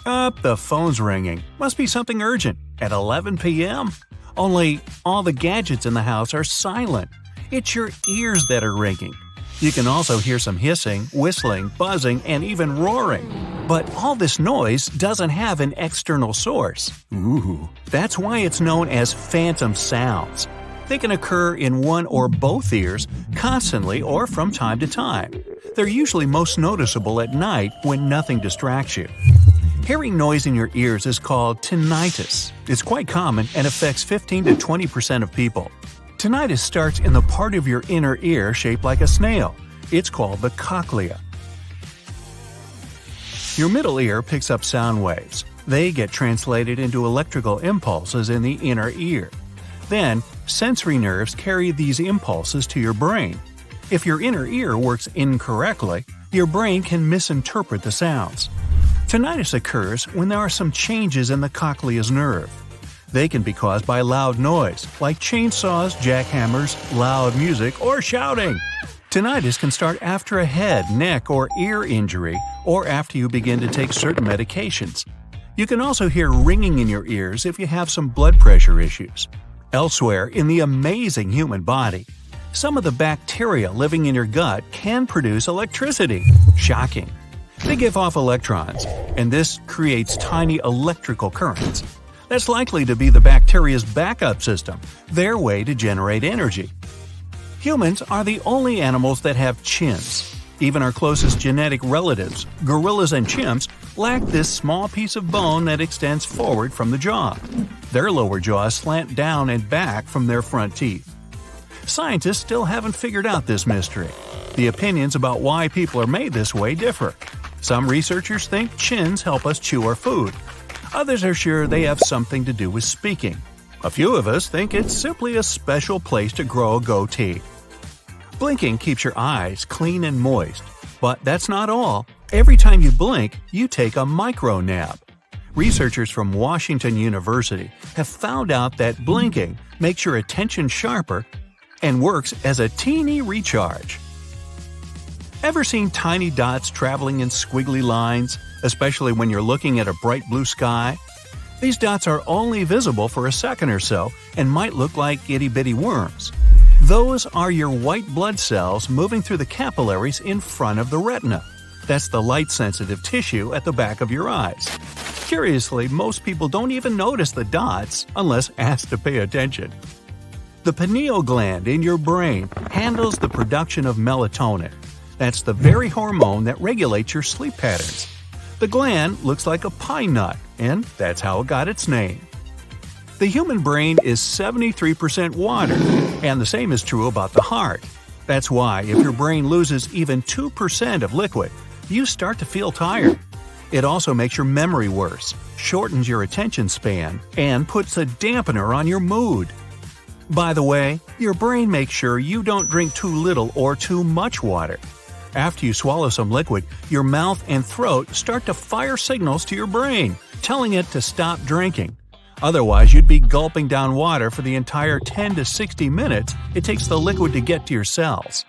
The phone's ringing. Must be something urgent. At 11 p.m.? Only all the gadgets in the house are silent. It's your ears that are ringing. You can also hear some hissing, whistling, buzzing, and even roaring. But all this noise doesn't have an external source. That's why it's known as phantom sounds. They can occur in one or both ears, constantly or from time to time. They're usually most noticeable at night when nothing distracts you. Hearing noise in your ears is called tinnitus. It's quite common and affects 15 to 20% of people. Tinnitus starts in the part of your inner ear shaped like a snail. It's called the cochlea. Your middle ear picks up sound waves. They get translated into electrical impulses in the inner ear. Then, sensory nerves carry these impulses to your brain. If your inner ear works incorrectly, your brain can misinterpret the sounds. Tinnitus occurs when there are some changes in the cochlea's nerve. They can be caused by loud noise, like chainsaws, jackhammers, loud music, or shouting. Tinnitus can start after a head, neck, or ear injury, or after you begin to take certain medications. You can also hear ringing in your ears if you have some blood pressure issues. Elsewhere in the amazing human body, some of the bacteria living in your gut can produce electricity. Shocking. They give off electrons, and this creates tiny electrical currents. That's likely to be the bacteria's backup system, their way to generate energy. Humans are the only animals that have chins. Even our closest genetic relatives, gorillas and chimps, lack this small piece of bone that extends forward from the jaw. Their lower jaws slant down and back from their front teeth. Scientists still haven't figured out this mystery. The opinions about why people are made this way differ. Some researchers think chins help us chew our food. Others are sure they have something to do with speaking. A few of us think it's simply a special place to grow a goatee. Blinking keeps your eyes clean and moist. But that's not all. Every time you blink, you take a micro nap. Researchers from Washington University have found out that blinking makes your attention sharper and works as a teeny recharge. Ever seen tiny dots traveling in squiggly lines, especially when you're looking at a bright blue sky? These dots are only visible for a second or so and might look like itty-bitty worms. Those are your white blood cells moving through the capillaries in front of the retina. That's the light-sensitive tissue at the back of your eyes. Curiously, most people don't even notice the dots unless asked to pay attention. The pineal gland in your brain handles the production of melatonin. That's the very hormone that regulates your sleep patterns. The gland looks like a pine nut, and that's how it got its name. The human brain is 73% water, and the same is true about the heart. That's why if your brain loses even 2% of liquid, you start to feel tired. It also makes your memory worse, shortens your attention span, and puts a dampener on your mood. By the way, your brain makes sure you don't drink too little or too much water. After you swallow some liquid, your mouth and throat start to fire signals to your brain, telling it to stop drinking. Otherwise, you'd be gulping down water for the entire 10 to 60 minutes it takes the liquid to get to your cells.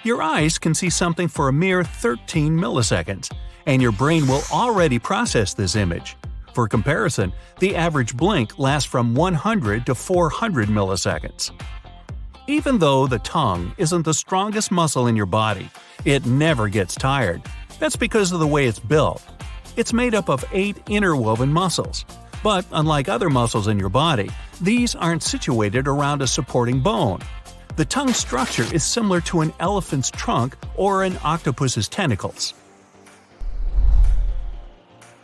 Your eyes can see something for a mere 13 milliseconds, and your brain will already process this image. For comparison, the average blink lasts from 100 to 400 milliseconds. Even though the tongue isn't the strongest muscle in your body, it never gets tired. That's because of the way it's built. It's made up of 8 interwoven muscles. But unlike other muscles in your body, these aren't situated around a supporting bone. The tongue structure is similar to an elephant's trunk or an octopus's tentacles.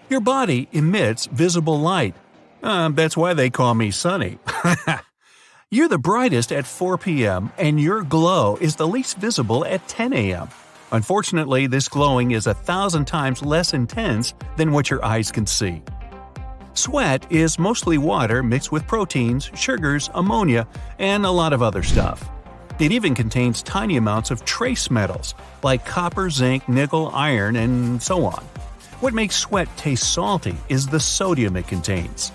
Your body emits visible light. That's why they call me Sunny. You're the brightest at 4 p.m. and your glow is the least visible at 10 a.m. Unfortunately, this glowing is 1,000 times less intense than what your eyes can see. Sweat is mostly water mixed with proteins, sugars, ammonia, and a lot of other stuff. It even contains tiny amounts of trace metals, like copper, zinc, nickel, iron, and so on. What makes sweat taste salty is the sodium it contains.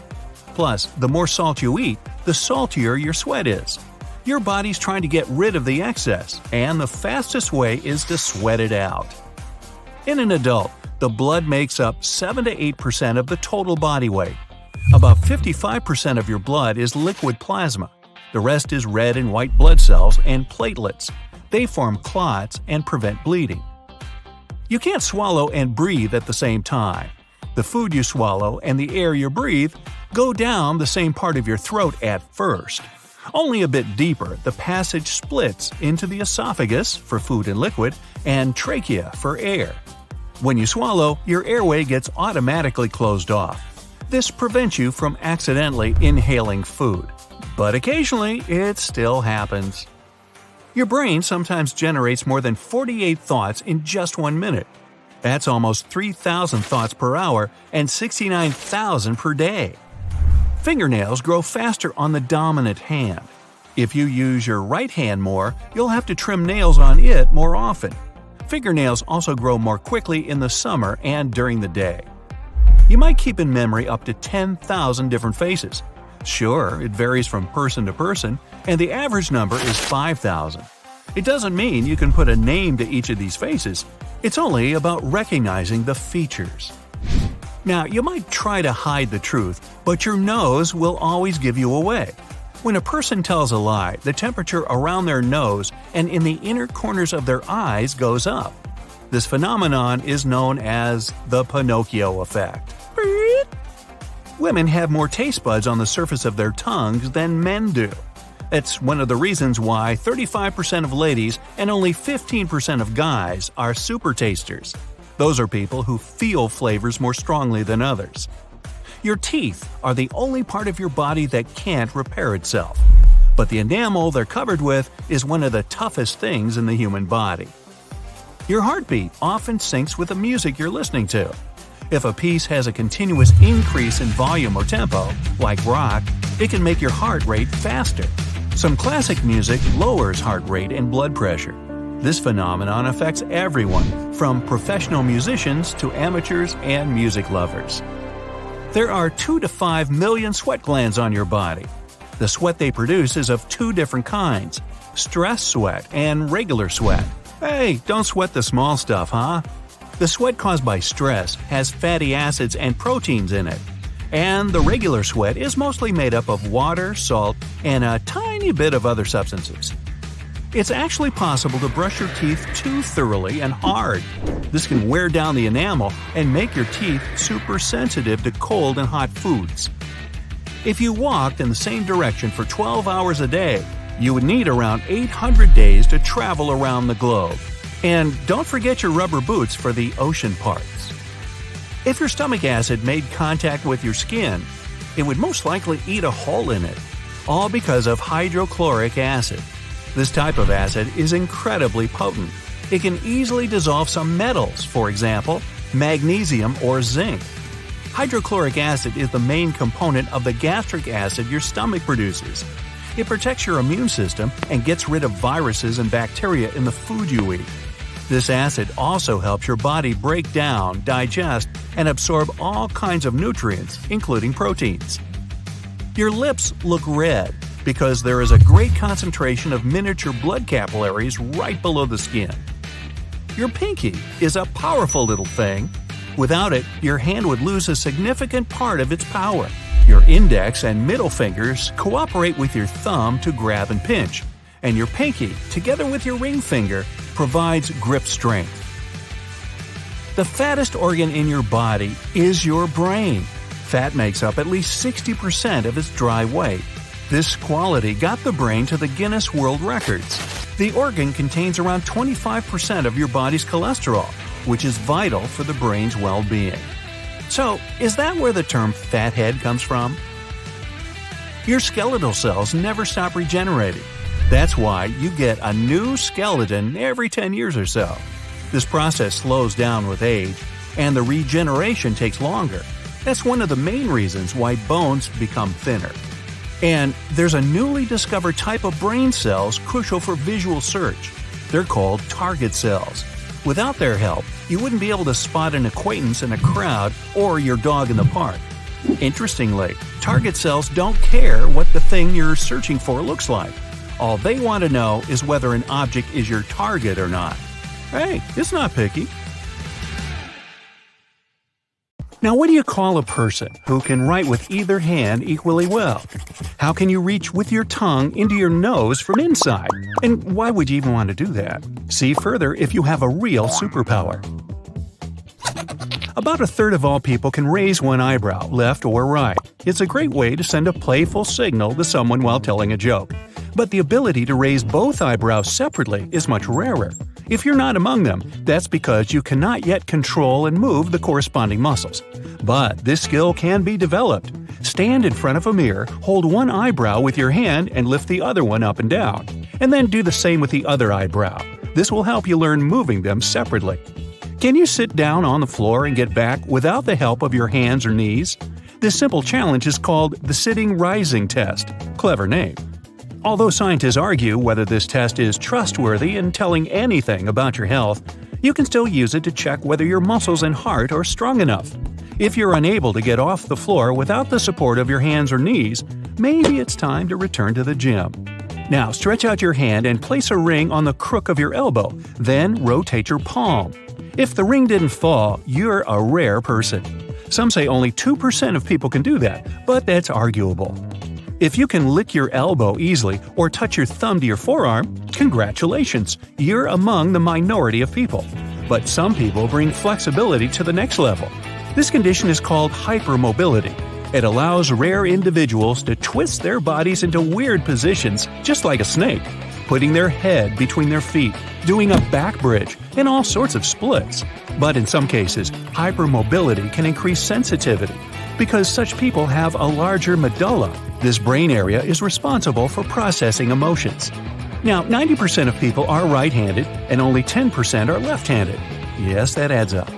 Plus, the more salt you eat, the saltier your sweat is. Your body's trying to get rid of the excess, and the fastest way is to sweat it out. In an adult, The blood makes up 7 to 8% of the total body weight. About 55% of your blood is liquid plasma. The rest is red and white blood cells and platelets. They form clots and prevent bleeding. You can't swallow and breathe at the same time. The food you swallow and the air you breathe go down the same part of your throat at first. Only a bit deeper, the passage splits into the esophagus for food and liquid and trachea for air. When you swallow, your airway gets automatically closed off. This prevents you from accidentally inhaling food. But occasionally, it still happens. Your brain sometimes generates more than 48 thoughts in just 1 minute. That's almost 3,000 thoughts per hour and 69,000 per day. Fingernails grow faster on the dominant hand. If you use your right hand more, you'll have to trim nails on it more often. Fingernails also grow more quickly in the summer and during the day. You might keep in memory up to 10,000 different faces. Sure, it varies from person to person, and the average number is 5,000. It doesn't mean you can put a name to each of these faces. It's only about recognizing the features. Now, you might try to hide the truth, but your nose will always give you away. When a person tells a lie, the temperature around their nose and in the inner corners of their eyes goes up. This phenomenon is known as the Pinocchio effect. Women have more taste buds on the surface of their tongues than men do. It's one of the reasons why 35% of ladies and only 15% of guys are super tasters. Those are people who feel flavors more strongly than others. Your teeth are the only part of your body that can't repair itself. But the enamel they're covered with is one of the toughest things in the human body. Your heartbeat often syncs with the music you're listening to. If a piece has a continuous increase in volume or tempo, like rock, it can make your heart rate faster. Some classic music lowers heart rate and blood pressure. This phenomenon affects everyone, from professional musicians to amateurs and music lovers. There are 2 to 5 million sweat glands on your body. The sweat they produce is of 2 different kinds: stress sweat and regular sweat. Hey, don't sweat the small stuff, huh? The sweat caused by stress has fatty acids and proteins in it, and the regular sweat is mostly made up of water, salt, and a tiny bit of other substances. It's actually possible to brush your teeth too thoroughly and hard. This can wear down the enamel and make your teeth super sensitive to cold and hot foods. If you walked in the same direction for 12 hours a day, you would need around 800 days to travel around the globe. And don't forget your rubber boots for the ocean parts. If your stomach acid made contact with your skin, it would most likely eat a hole in it, all because of hydrochloric acid. This type of acid is incredibly potent. It can easily dissolve some metals, for example, magnesium or zinc. Hydrochloric acid is the main component of the gastric acid your stomach produces. It protects your immune system and gets rid of viruses and bacteria in the food you eat. This acid also helps your body break down, digest, and absorb all kinds of nutrients, including proteins. Your lips look red because there is a great concentration of miniature blood capillaries right below the skin. Your pinky is a powerful little thing. Without it, your hand would lose a significant part of its power. Your index and middle fingers cooperate with your thumb to grab and pinch, and your pinky, together with your ring finger, provides grip strength. The fattest organ in your body is your brain. Fat makes up at least 60% of its dry weight. This quality got the brain to the Guinness World Records. The organ contains around 25% of your body's cholesterol, which is vital for the brain's well-being. So, is that where the term fathead comes from? Your skeletal cells never stop regenerating. That's why you get a new skeleton every 10 years or so. This process slows down with age, and the regeneration takes longer. That's one of the main reasons why bones become thinner. And there's a newly discovered type of brain cells crucial for visual search. They're called target cells. Without their help, you wouldn't be able to spot an acquaintance in a crowd or your dog in the park. Interestingly, target cells don't care what the thing you're searching for looks like. All they want to know is whether an object is your target or not. Hey, it's not picky. Now, what do you call a person who can write with either hand equally well? How can you reach with your tongue into your nose from inside? And why would you even want to do that? See further if you have a real superpower. About a third of all people can raise one eyebrow, left or right. It's a great way to send a playful signal to someone while telling a joke. But the ability to raise both eyebrows separately is much rarer. If you're not among them, that's because you cannot yet control and move the corresponding muscles. But this skill can be developed. Stand in front of a mirror, hold one eyebrow with your hand and lift the other one up and down. And then do the same with the other eyebrow. This will help you learn moving them separately. Can you sit down on the floor and get back without the help of your hands or knees? This simple challenge is called the sitting rising test. Clever name. Although scientists argue whether this test is trustworthy in telling anything about your health, you can still use it to check whether your muscles and heart are strong enough. If you're unable to get off the floor without the support of your hands or knees, maybe it's time to return to the gym. Now stretch out your hand and place a ring on the crook of your elbow, then rotate your palm. If the ring didn't fall, you're a rare person. Some say only 2% of people can do that, but that's arguable. If you can lick your elbow easily or touch your thumb to your forearm, congratulations, you're among the minority of people. But some people bring flexibility to the next level. This condition is called hypermobility. It allows rare individuals to twist their bodies into weird positions just like a snake, putting their head between their feet, doing a back bridge, and all sorts of splits. But in some cases, hypermobility can increase sensitivity. Because such people have a larger medulla, this brain area is responsible for processing emotions. Now, 90% of people are right-handed and only 10% are left-handed. Yes, that adds up.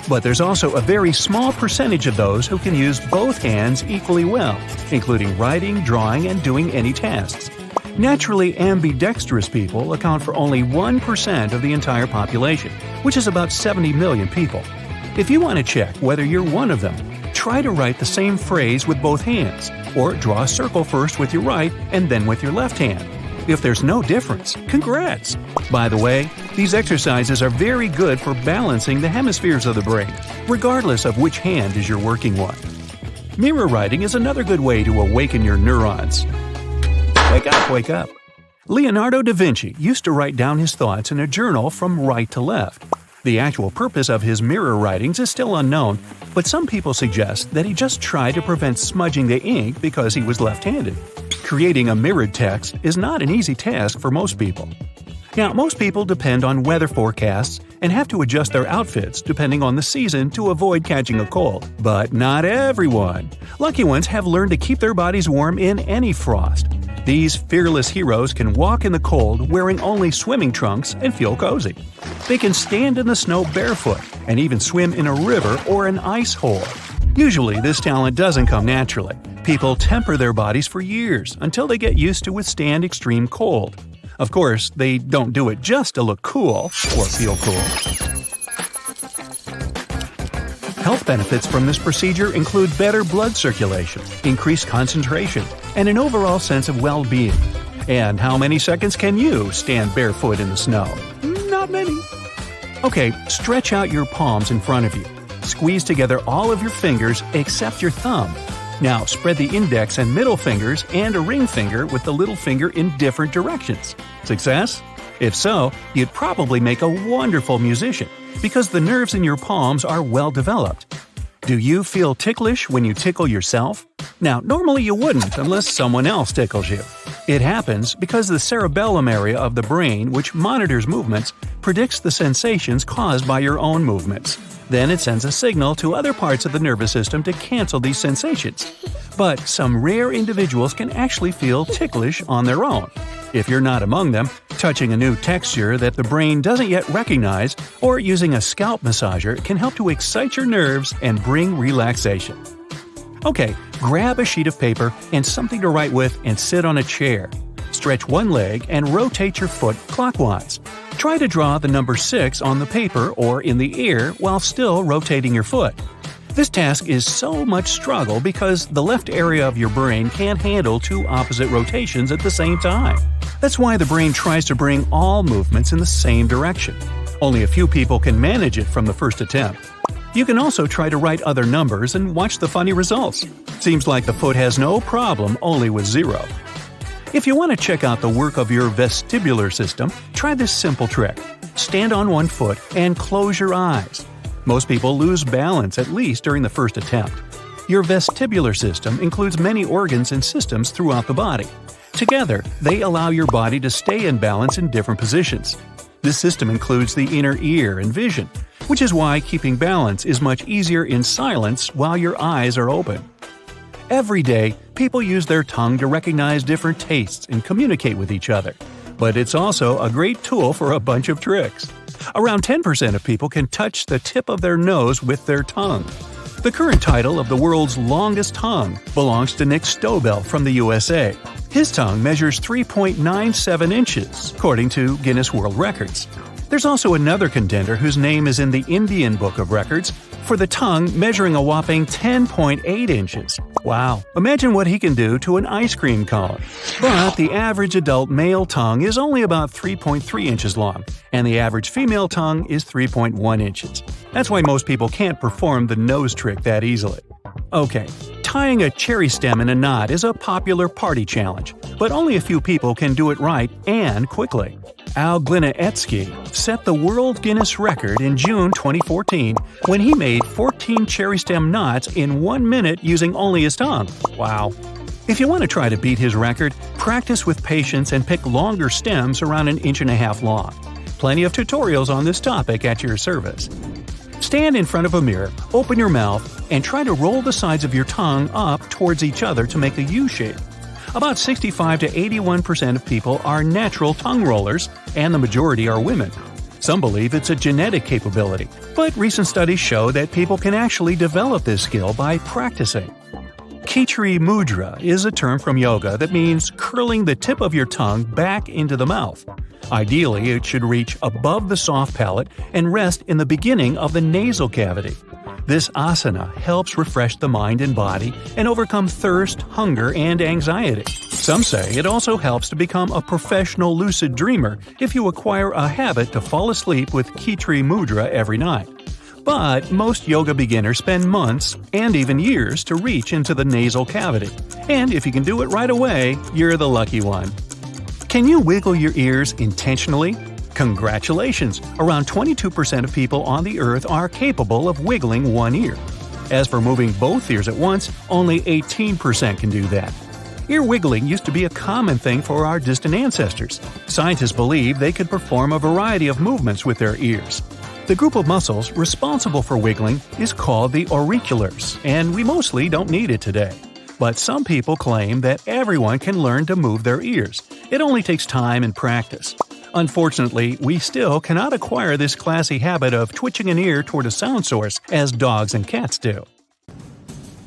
But there's also a very small percentage of those who can use both hands equally well, including writing, drawing, and doing any tasks. Naturally ambidextrous people account for only 1% of the entire population, which is about 70 million people. If you want to check whether you're one of them, try to write the same phrase with both hands, or draw a circle first with your right and then with your left hand. If there's no difference, congrats! By the way, these exercises are very good for balancing the hemispheres of the brain, regardless of which hand is your working one. Mirror writing is another good way to awaken your neurons. Wake up, wake up! Leonardo da Vinci used to write down his thoughts in a journal from right to left. The actual purpose of his mirror writings is still unknown, but some people suggest that he just tried to prevent smudging the ink because he was left-handed. Creating a mirrored text is not an easy task for most people. Now, most people depend on weather forecasts and have to adjust their outfits depending on the season to avoid catching a cold. But not everyone. Lucky ones have learned to keep their bodies warm in any frost. These fearless heroes can walk in the cold wearing only swimming trunks and feel cozy. They can stand in the snow barefoot and even swim in a river or an ice hole. Usually, this talent doesn't come naturally. People temper their bodies for years until they get used to withstand extreme cold. Of course, they don't do it just to look cool or feel cool. Health benefits from this procedure include better blood circulation, increased concentration, and an overall sense of well-being. And how many seconds can you stand barefoot in the snow? Not many. Okay, stretch out your palms in front of you. Squeeze together all of your fingers except your thumb. Now spread the index and middle fingers and a ring finger with the little finger in different directions. Success? If so, you'd probably make a wonderful musician, because the nerves in your palms are well developed. Do you feel ticklish when you tickle yourself? Now, normally you wouldn't unless someone else tickles you. It happens because the cerebellum area of the brain, which monitors movements, predicts the sensations caused by your own movements. Then it sends a signal to other parts of the nervous system to cancel these sensations. But some rare individuals can actually feel ticklish on their own. If you're not among them, touching a new texture that the brain doesn't yet recognize or using a scalp massager can help to excite your nerves and bring relaxation. Okay, grab a sheet of paper and something to write with and sit on a chair. Stretch one leg and rotate your foot clockwise. Try to draw the number 6 on the paper or in the air while still rotating your foot. This task is so much struggle because the left area of your brain can't handle two opposite rotations at the same time. That's why the brain tries to bring all movements in the same direction. Only a few people can manage it from the first attempt. You can also try to write other numbers and watch the funny results. Seems like the foot has no problem only with 0. If you want to check out the work of your vestibular system, try this simple trick. Stand on one foot and close your eyes. Most people lose balance at least during the first attempt. Your vestibular system includes many organs and systems throughout the body. Together, they allow your body to stay in balance in different positions. This system includes the inner ear and vision, which is why keeping balance is much easier in silence while your eyes are open. Every day, people use their tongue to recognize different tastes and communicate with each other. But it's also a great tool for a bunch of tricks. Around 10% of people can touch the tip of their nose with their tongue. The current title of the world's longest tongue belongs to Nick Stobel from the USA. His tongue measures 3.97 inches, according to Guinness World Records. There's also another contender whose name is in the Indian Book of Records for the tongue measuring a whopping 10.8 inches. Wow, imagine what he can do to an ice cream cone. But the average adult male tongue is only about 3.3 inches long, and the average female tongue is 3.1 inches. That's why most people can't perform the nose trick that easily. Okay, tying a cherry stem in a knot is a popular party challenge, but only a few people can do it right and quickly. Al Glinietsky set the World Guinness record in June 2014 when he made 14 cherry stem knots in 1 minute using only his tongue. Wow. If you want to try to beat his record, practice with patience and pick longer stems around 1.5 inches long. Plenty of tutorials on this topic at your service. Stand in front of a mirror, open your mouth, and try to roll the sides of your tongue up towards each other to make a U shape. About 65 to 81% of people are natural tongue rollers, and the majority are women. Some believe it's a genetic capability, but recent studies show that people can actually develop this skill by practicing. Khichdi mudra is a term from yoga that means curling the tip of your tongue back into the mouth. Ideally, it should reach above the soft palate and rest in the beginning of the nasal cavity. This asana helps refresh the mind and body and overcome thirst, hunger, and anxiety. Some say it also helps to become a professional lucid dreamer if you acquire a habit to fall asleep with Khichdi mudra every night. But most yoga beginners spend months and even years to reach into the nasal cavity. And if you can do it right away, you're the lucky one. Can you wiggle your ears intentionally? Congratulations! Around 22% of people on the earth are capable of wiggling one ear. As for moving both ears at once, only 18% can do that. Ear wiggling used to be a common thing for our distant ancestors. Scientists believe they could perform a variety of movements with their ears. The group of muscles responsible for wiggling is called the auriculars, and we mostly don't need it today. But some people claim that everyone can learn to move their ears. It only takes time and practice. Unfortunately, we still cannot acquire this classy habit of twitching an ear toward a sound source as dogs and cats do.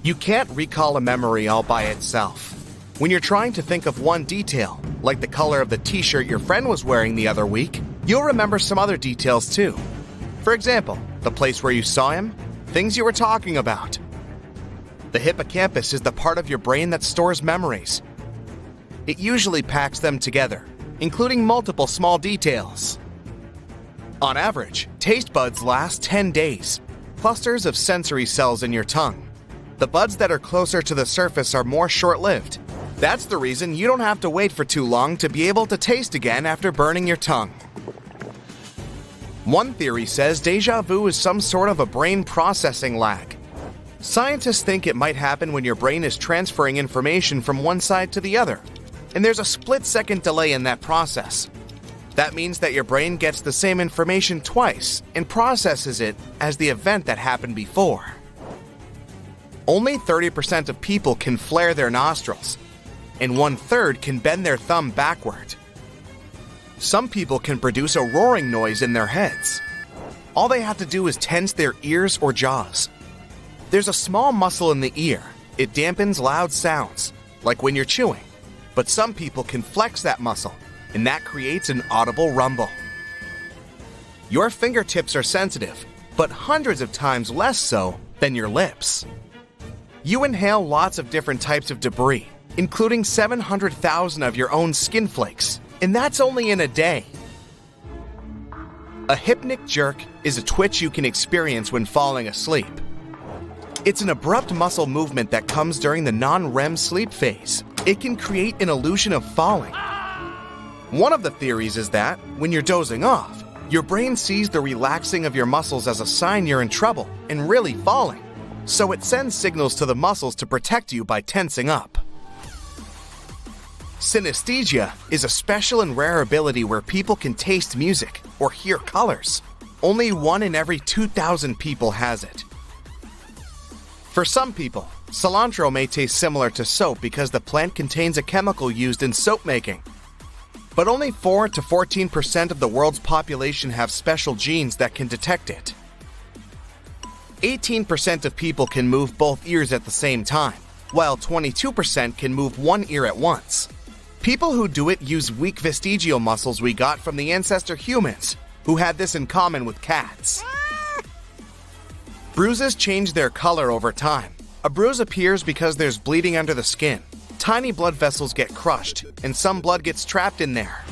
You can't recall a memory all by itself. When you're trying to think of one detail, like the color of the t-shirt your friend was wearing the other week, you'll remember some other details too. For example, the place where you saw him, things you were talking about. The hippocampus is the part of your brain that stores memories. It usually packs them together, including multiple small details. On average, taste buds last 10 days, clusters of sensory cells in your tongue. The buds that are closer to the surface are more short-lived. That's the reason you don't have to wait for too long to be able to taste again after burning your tongue. One theory says déjà vu is some sort of a brain processing lag. Scientists think it might happen when your brain is transferring information from one side to the other, and there's a split-second delay in that process. That means that your brain gets the same information twice and processes it as the event that happened before. Only 30% of people can flare their nostrils, and 1/3 can bend their thumb backward. Some people can produce a roaring noise in their heads. All they have to do is tense their ears or jaws. There's a small muscle in the ear. It dampens loud sounds, like when you're chewing. But some people can flex that muscle, and that creates an audible rumble. Your fingertips are sensitive, but hundreds of times less so than your lips. You inhale lots of different types of debris, including 700,000 of your own skin flakes, and that's only in a day. A hypnic jerk is a twitch you can experience when falling asleep. It's an abrupt muscle movement that comes during the non-REM sleep phase. It can create an illusion of falling. One of the theories is that, when you're dozing off, your brain sees the relaxing of your muscles as a sign you're in trouble and really falling, so it sends signals to the muscles to protect you by tensing up. Synesthesia is a special and rare ability where people can taste music or hear colors. Only 1 in every 2,000 people has it. For some people, cilantro may taste similar to soap because the plant contains a chemical used in soap making. But only 4 to 14% of the world's population have special genes that can detect it. 18% of people can move both ears at the same time, while 22% can move one ear at once. People who do it use weak vestigial muscles we got from the ancestor humans, who had this in common with cats. Bruises change their color over time. A bruise appears because there's bleeding under the skin. Tiny blood vessels get crushed, and some blood gets trapped in there.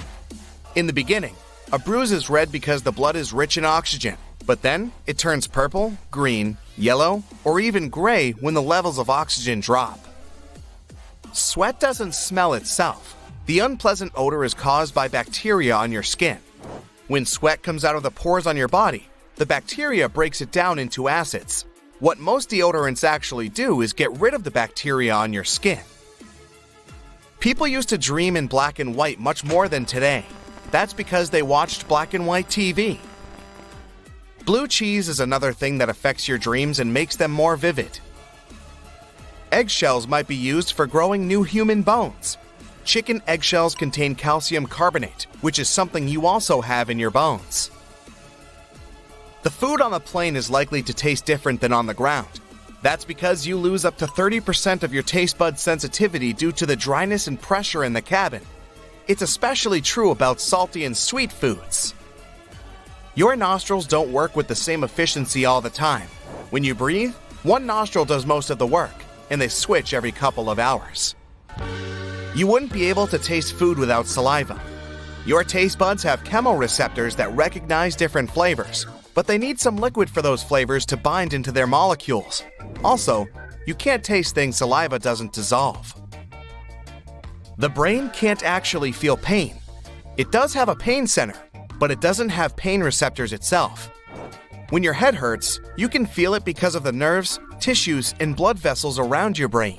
In the beginning, a bruise is red because the blood is rich in oxygen, but then it turns purple, green, yellow, or even gray when the levels of oxygen drop. Sweat doesn't smell itself. The unpleasant odor is caused by bacteria on your skin. When sweat comes out of the pores on your body, the bacteria breaks it down into acids. What most deodorants actually do is get rid of the bacteria on your skin. People used to dream in black and white much more than today. That's because they watched black and white TV. Blue cheese is another thing that affects your dreams and makes them more vivid. Eggshells might be used for growing new human bones. Chicken eggshells contain calcium carbonate, which is something you also have in your bones. The food on the plane is likely to taste different than on the ground. That's because you lose up to 30% of your taste bud sensitivity due to the dryness and pressure in the cabin. It's especially true about salty and sweet foods. Your nostrils don't work with the same efficiency all the time. When you breathe, one nostril does most of the work, and they switch every couple of hours. You wouldn't be able to taste food without saliva. Your taste buds have chemoreceptors that recognize different flavors, but they need some liquid for those flavors to bind into their molecules. Also, you can't taste things saliva doesn't dissolve. The brain can't actually feel pain. It does have a pain center, but it doesn't have pain receptors itself. When your head hurts, you can feel it because of the nerves, tissues, and blood vessels around your brain.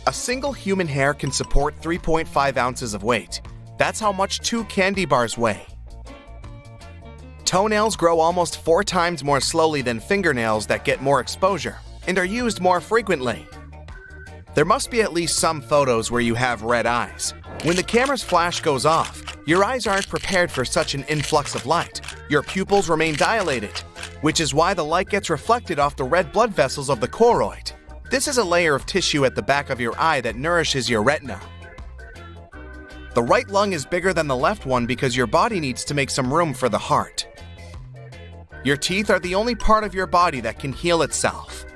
A single human hair can support 3.5 ounces of weight. That's how much 2 candy bars weigh. Toenails grow almost 4 times more slowly than fingernails that get more exposure and are used more frequently. There must be at least some photos where you have red eyes. When the camera's flash goes off, your eyes aren't prepared for such an influx of light. Your pupils remain dilated, which is why the light gets reflected off the red blood vessels of the choroid. This is a layer of tissue at the back of your eye that nourishes your retina. The right lung is bigger than the left one because your body needs to make some room for the heart. Your teeth are the only part of your body that can heal itself.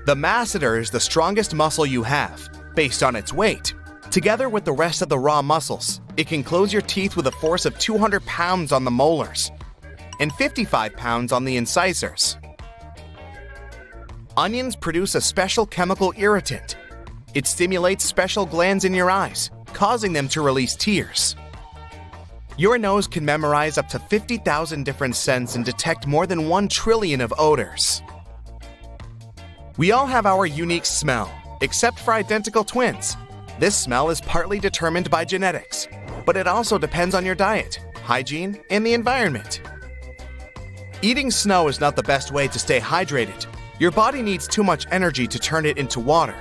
The masseter is the strongest muscle you have, based on its weight. Together with the rest of the raw muscles, it can close your teeth with a force of 200 pounds on the molars and 55 pounds on the incisors. Onions produce a special chemical irritant. It stimulates special glands in your eyes, causing them to release tears. Your nose can memorize up to 50,000 different scents and detect more than 1 trillion of odors. We all have our unique smell, except for identical twins. This smell is partly determined by genetics, but it also depends on your diet, hygiene, and the environment. Eating snow is not the best way to stay hydrated. Your body needs too much energy to turn it into water.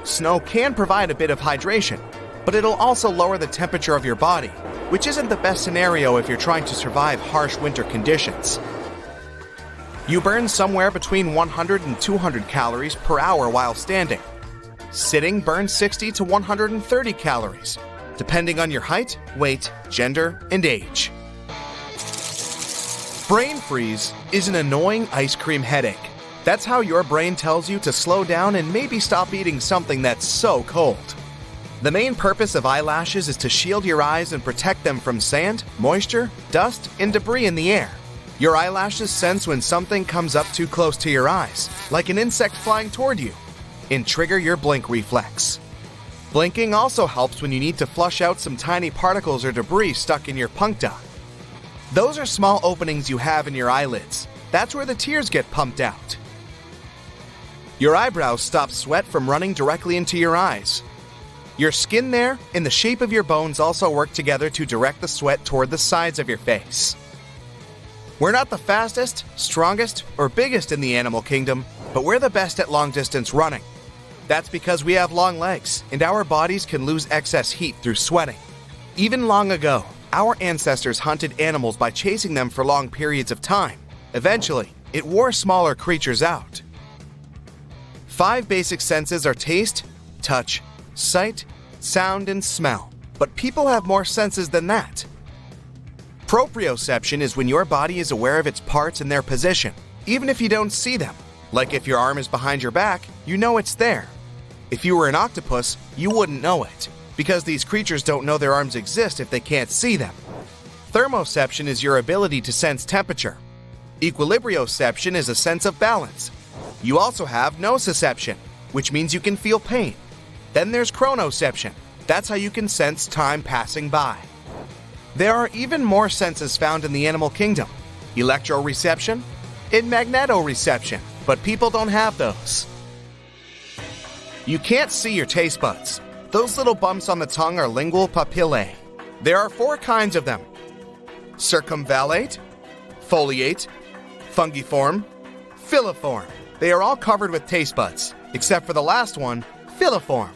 Snow can provide a bit of hydration, but it'll also lower the temperature of your body, which isn't the best scenario if you're trying to survive harsh winter conditions. You burn somewhere between 100 and 200 calories per hour while standing. Sitting burns 60 to 130 calories, depending on your height, weight, gender, and age. Brain freeze is an annoying ice cream headache. That's how your brain tells you to slow down and maybe stop eating something that's so cold. The main purpose of eyelashes is to shield your eyes and protect them from sand, moisture, dust, and debris in the air. Your eyelashes sense when something comes up too close to your eyes, like an insect flying toward you, and trigger your blink reflex. Blinking also helps when you need to flush out some tiny particles or debris stuck in your puncta. Those are small openings you have in your eyelids. That's where the tears get pumped out. Your eyebrows stop sweat from running directly into your eyes. Your skin there and the shape of your bones also work together to direct the sweat toward the sides of your face. We're not the fastest, strongest, or biggest in the animal kingdom, but we're the best at long-distance running. That's because we have long legs, and our bodies can lose excess heat through sweating. Even long ago, our ancestors hunted animals by chasing them for long periods of time. Eventually, it wore smaller creatures out. 5 basic senses are taste, touch, sight, sound, and smell. But people have more senses than that. Proprioception is when your body is aware of its parts and their position, even if you don't see them. Like if your arm is behind your back, you know it's there. If you were an octopus, you wouldn't know it, because these creatures don't know their arms exist if they can't see them. Thermoception is your ability to sense temperature. Equilibrioception is a sense of balance. You also have nociception, which means you can feel pain. Then there's chronoception. That's how you can sense time passing by. There are even more senses found in the animal kingdom: electroreception and magnetoreception, but people don't have those. You can't see your taste buds. Those little bumps on the tongue are lingual papillae. There are 4 kinds of them: circumvallate, foliate, fungiform, filiform. They are all covered with taste buds, except for the last one, filiform.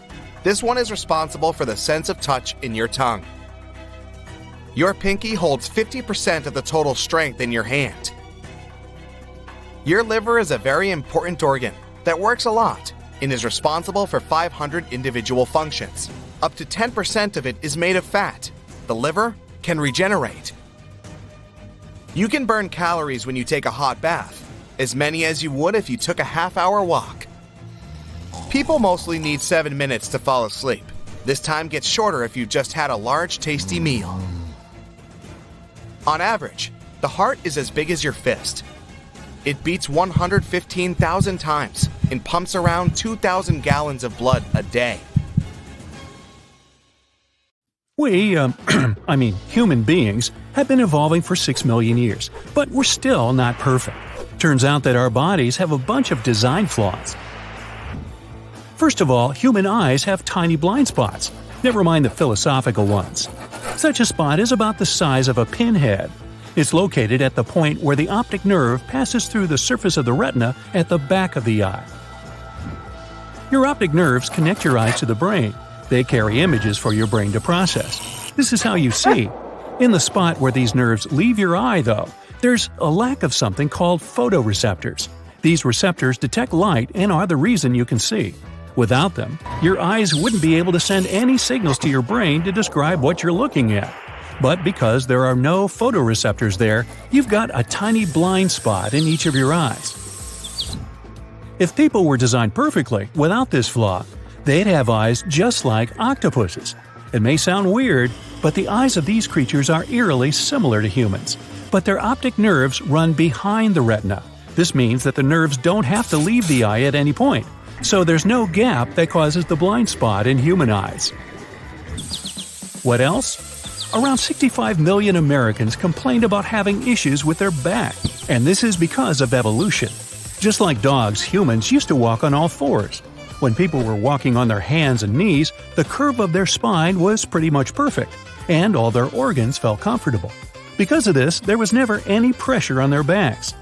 This one is responsible for the sense of touch in your tongue. Your pinky holds 50% of the total strength in your hand. Your liver is a very important organ that works a lot and is responsible for 500 individual functions. Up to 10% of it is made of fat. The liver can regenerate. You can burn calories when you take a hot bath, as many as you would if you took a half-hour walk. People mostly need 7 minutes to fall asleep. This time gets shorter if you've just had a large, tasty meal. On average, the heart is as big as your fist. It beats 115,000 times and pumps around 2,000 gallons of blood a day. We, human beings, have been evolving for 6 million years, but we're still not perfect. Turns out that our bodies have a bunch of design flaws. First of all, human eyes have tiny blind spots, never mind the philosophical ones. Such a spot is about the size of a pinhead. It's located at the point where the optic nerve passes through the surface of the retina at the back of the eye. Your optic nerves connect your eyes to the brain. They carry images for your brain to process. This is how you see. In the spot where these nerves leave your eye, though, there's a lack of something called photoreceptors. These receptors detect light and are the reason you can see. Without them, your eyes wouldn't be able to send any signals to your brain to describe what you're looking at. But because there are no photoreceptors there, you've got a tiny blind spot in each of your eyes. If people were designed perfectly without this flaw, they'd have eyes just like octopuses. It may sound weird, but the eyes of these creatures are eerily similar to humans. But their optic nerves run behind the retina. This means that the nerves don't have to leave the eye at any point, so there's no gap that causes the blind spot in human eyes. What else? Around 65 million Americans complained about having issues with their back, and this is because of evolution. Just like dogs, humans used to walk on all fours. When people were walking on their hands and knees, the curve of their spine was pretty much perfect, and all their organs felt comfortable. Because of this, there was never any pressure on their backs.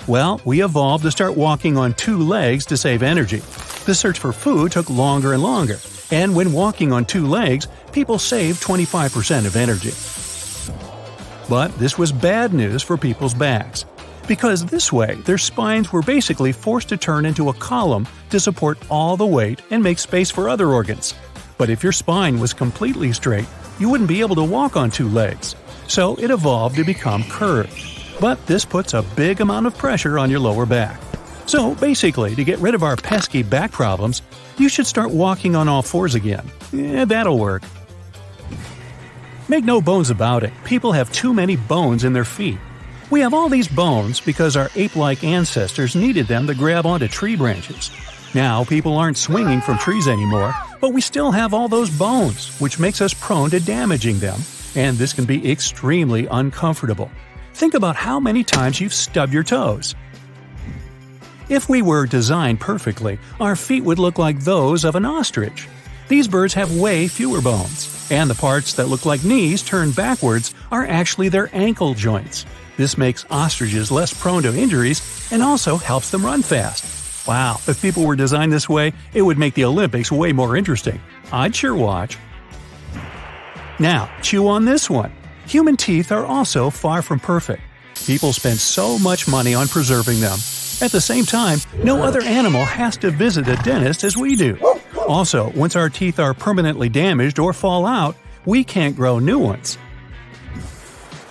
Well, we evolved to start walking on 2 legs to save energy. The search for food took longer and longer, and when walking on 2 legs, people saved 25% of energy. But this was bad news for people's backs, because this way their spines were basically forced to turn into a column to support all the weight and make space for other organs. But if your spine was completely straight, you wouldn't be able to walk on 2 legs, so it evolved to become curved. But this puts a big amount of pressure on your lower back. So basically, to get rid of our pesky back problems, You should start walking on all fours again. That'll work. Make no bones about it, people have too many bones in their feet. We have all these bones because our ape-like ancestors needed them to grab onto tree branches. Now people aren't swinging from trees anymore, but we still have all those bones, which makes us prone to damaging them, and this can be extremely uncomfortable. Think about how many times you've stubbed your toes. If we were designed perfectly, our feet would look like those of an ostrich. These birds have way fewer bones, and the parts that look like knees turned backwards are actually their ankle joints. This makes ostriches less prone to injuries and also helps them run fast. Wow, if people were designed this way, it would make the Olympics way more interesting. I'd sure watch. Now, chew on this one. Human teeth are also far from perfect. People spend so much money on preserving them. At the same time, no other animal has to visit a dentist as we do. Also, once our teeth are permanently damaged or fall out, we can't grow new ones.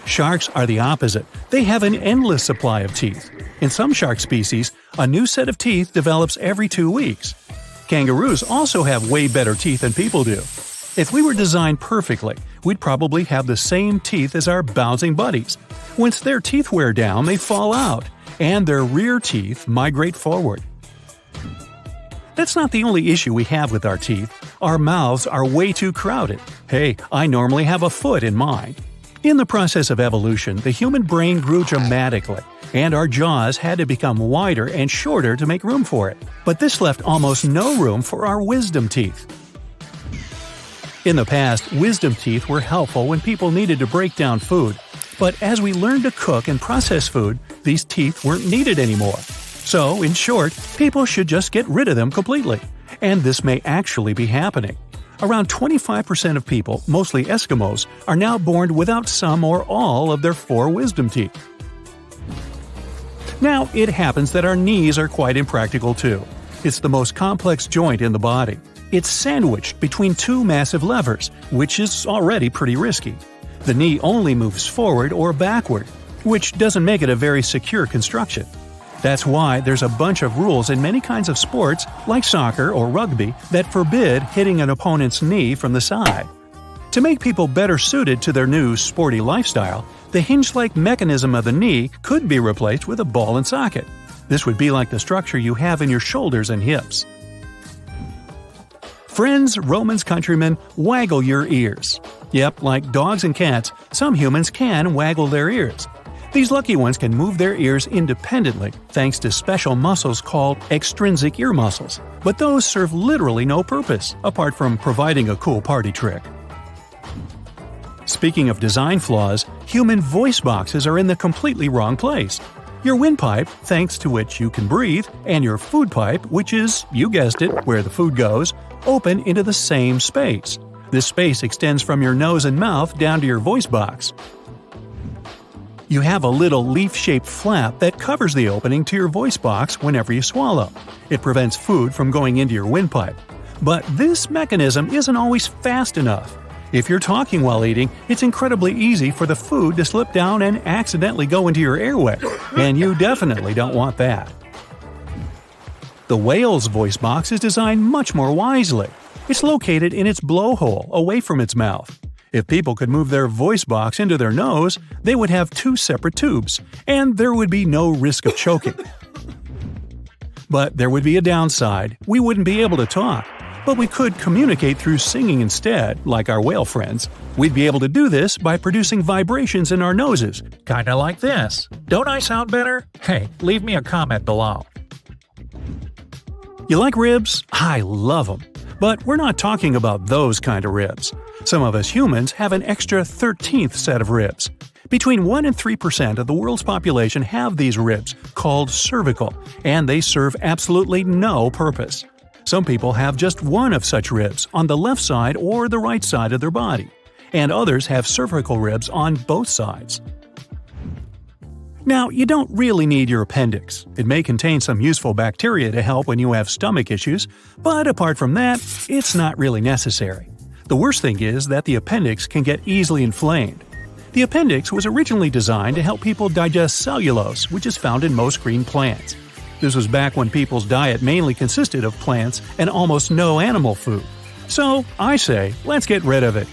Sharks are the opposite. They have an endless supply of teeth. In some shark species, a new set of teeth develops every 2 weeks. Kangaroos also have way better teeth than people do. If we were designed perfectly, we'd probably have the same teeth as our bouncing buddies. Once their teeth wear down, they fall out, and their rear teeth migrate forward. That's not the only issue we have with our teeth. Our mouths are way too crowded. Hey, I normally have a foot in mine. In the process of evolution, the human brain grew dramatically, and our jaws had to become wider and shorter to make room for it. But this left almost no room for our wisdom teeth. In the past, wisdom teeth were helpful when people needed to break down food. But as we learned to cook and process food, these teeth weren't needed anymore. So, in short, people should just get rid of them completely. And this may actually be happening. Around 25% of people, mostly Eskimos, are now born without some or all of their 4 wisdom teeth. Now, it happens that our knees are quite impractical too. It's the most complex joint in the body. It's sandwiched between 2 massive levers, which is already pretty risky. The knee only moves forward or backward, which doesn't make it a very secure construction. That's why there's a bunch of rules in many kinds of sports, like soccer or rugby, that forbid hitting an opponent's knee from the side. To make people better suited to their new sporty lifestyle, the hinge-like mechanism of the knee could be replaced with a ball and socket. This would be like the structure you have in your shoulders and hips. Friends, Romans, countrymen, waggle your ears. Yep, like dogs and cats, some humans can waggle their ears. These lucky ones can move their ears independently thanks to special muscles called extrinsic ear muscles, but those serve literally no purpose, apart from providing a cool party trick. Speaking of design flaws, human voice boxes are in the completely wrong place. Your windpipe, thanks to which you can breathe, and your food pipe, which is, you guessed it, where the food goes, open into the same space. This space extends from your nose and mouth down to your voice box. You have a little leaf-shaped flap that covers the opening to your voice box whenever you swallow. It prevents food from going into your windpipe. But this mechanism isn't always fast enough. If you're talking while eating, it's incredibly easy for the food to slip down and accidentally go into your airway, and you definitely don't want that. The whale's voice box is designed much more wisely. It's located in its blowhole, away from its mouth. If people could move their voice box into their nose, they would have 2 separate tubes, and there would be no risk of choking. But there would be a downside. We wouldn't be able to talk. But we could communicate through singing instead, like our whale friends. We'd be able to do this by producing vibrations in our noses. Kinda like this. Don't I sound better? Hey, leave me a comment below. You like ribs? I love them. But we're not talking about those kind of ribs. Some of us humans have an extra 13th set of ribs. Between 1 and 3% of the world's population have these ribs, called cervical, and they serve absolutely no purpose. Some people have just one of such ribs on the left side or the right side of their body, and others have cervical ribs on both sides. Now, you don't really need your appendix. It may contain some useful bacteria to help when you have stomach issues, but apart from that, it's not really necessary. The worst thing is that the appendix can get easily inflamed. The appendix was originally designed to help people digest cellulose, which is found in most green plants. This was back when people's diet mainly consisted of plants and almost no animal food. So, I say, let's get rid of it.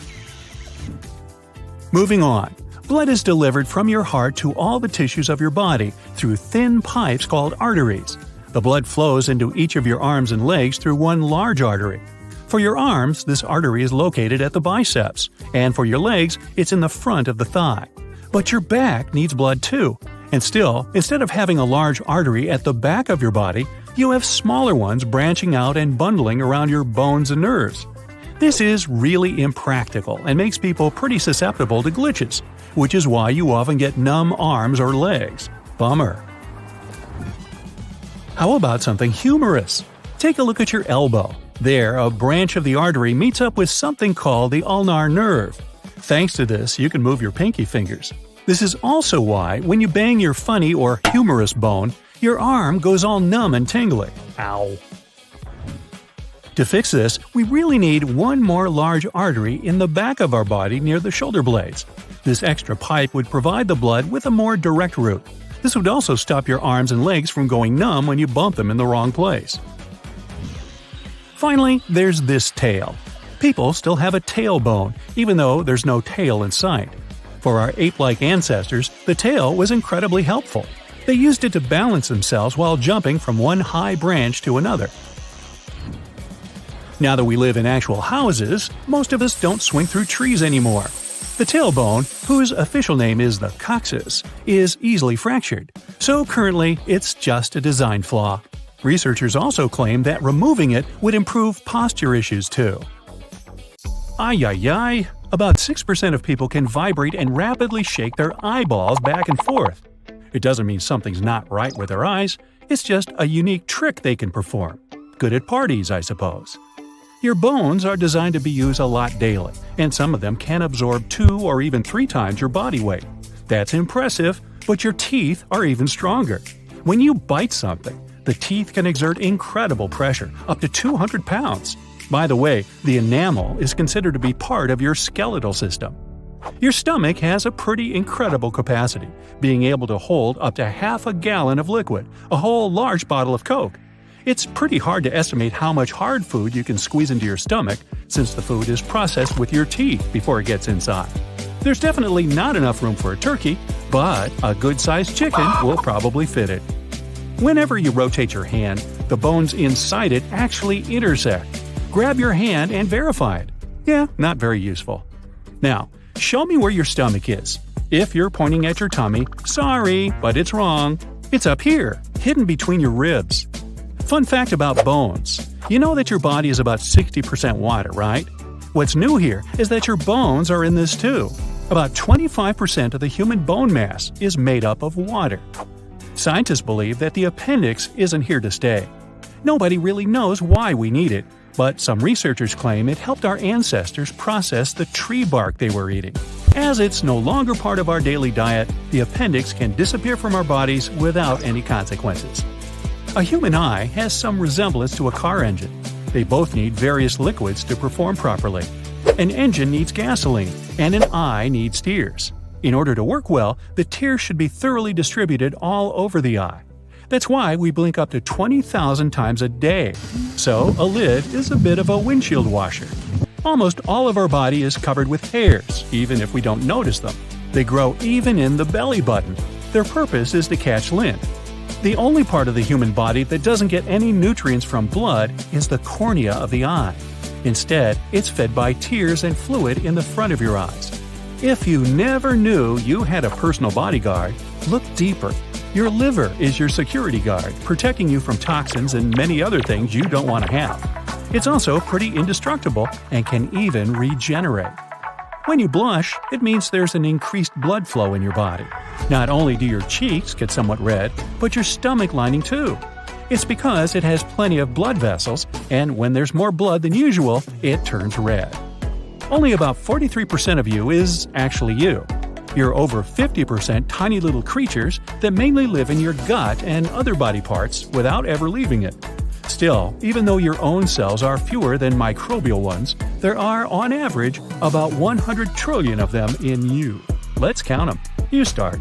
Moving on. Blood is delivered from your heart to all the tissues of your body through thin pipes called arteries. The blood flows into each of your arms and legs through one large artery. For your arms, this artery is located at the biceps, and for your legs, it's in the front of the thigh. But your back needs blood too. And still, instead of having a large artery at the back of your body, you have smaller ones branching out and bundling around your bones and nerves. This is really impractical and makes people pretty susceptible to glitches, which is why you often get numb arms or legs. Bummer. How about something humorous? Take a look at your elbow. There, a branch of the artery meets up with something called the ulnar nerve. Thanks to this, you can move your pinky fingers. This is also why, when you bang your funny or humorous bone, your arm goes all numb and tingly. Ow. To fix this, we really need one more large artery in the back of our body near the shoulder blades. This extra pipe would provide the blood with a more direct route. This would also stop your arms and legs from going numb when you bump them in the wrong place. Finally, there's this tail. People still have a tailbone, even though there's no tail in sight. For our ape-like ancestors, the tail was incredibly helpful. They used it to balance themselves while jumping from one high branch to another. Now that we live in actual houses, most of us don't swing through trees anymore. The tailbone, whose official name is the coccyx, is easily fractured, so currently it's just a design flaw. Researchers also claim that removing it would improve posture issues too. Ay. About 6% of people can vibrate and rapidly shake their eyeballs back and forth. It doesn't mean something's not right with their eyes, it's just a unique trick they can perform. Good at parties, I suppose. Your bones are designed to be used a lot daily, and some of them can absorb 2 or even 3 times your body weight. That's impressive, but your teeth are even stronger. When you bite something, the teeth can exert incredible pressure, up to 200 pounds. By the way, the enamel is considered to be part of your skeletal system. Your stomach has a pretty incredible capacity, being able to hold up to half a gallon of liquid, a whole large bottle of Coke. It's pretty hard to estimate how much hard food you can squeeze into your stomach, since the food is processed with your teeth before it gets inside. There's definitely not enough room for a turkey, but a good-sized chicken will probably fit it. Whenever you rotate your hand, the bones inside it actually intersect. Grab your hand and verify it. Yeah, not very useful. Now, show me where your stomach is. If you're pointing at your tummy, sorry, but it's wrong. It's up here, hidden between your ribs. Fun fact about bones. You know that your body is about 60% water, right? What's new here is that your bones are in this too. About 25% of the human bone mass is made up of water. Scientists believe that the appendix isn't here to stay. Nobody really knows why we need it, but some researchers claim it helped our ancestors process the tree bark they were eating. As it's no longer part of our daily diet, the appendix can disappear from our bodies without any consequences. A human eye has some resemblance to a car engine. They both need various liquids to perform properly. An engine needs gasoline, and an eye needs tears. In order to work well, the tears should be thoroughly distributed all over the eye. That's why we blink up to 20,000 times a day. So, a lid is a bit of a windshield washer. Almost all of our body is covered with hairs, even if we don't notice them. They grow even in the belly button. Their purpose is to catch lint. The only part of the human body that doesn't get any nutrients from blood is the cornea of the eye. Instead, it's fed by tears and fluid in the front of your eyes. If you never knew you had a personal bodyguard, look deeper. Your liver is your security guard, protecting you from toxins and many other things you don't want to have. It's also pretty indestructible and can even regenerate. When you blush, it means there's an increased blood flow in your body. Not only do your cheeks get somewhat red, but your stomach lining too. It's because it has plenty of blood vessels, and when there's more blood than usual, it turns red. Only about 43% of you is actually you. You're over 50% tiny little creatures that mainly live in your gut and other body parts without ever leaving it. Still, even though your own cells are fewer than microbial ones, there are, on average, about 100 trillion of them in you. Let's count them. You start.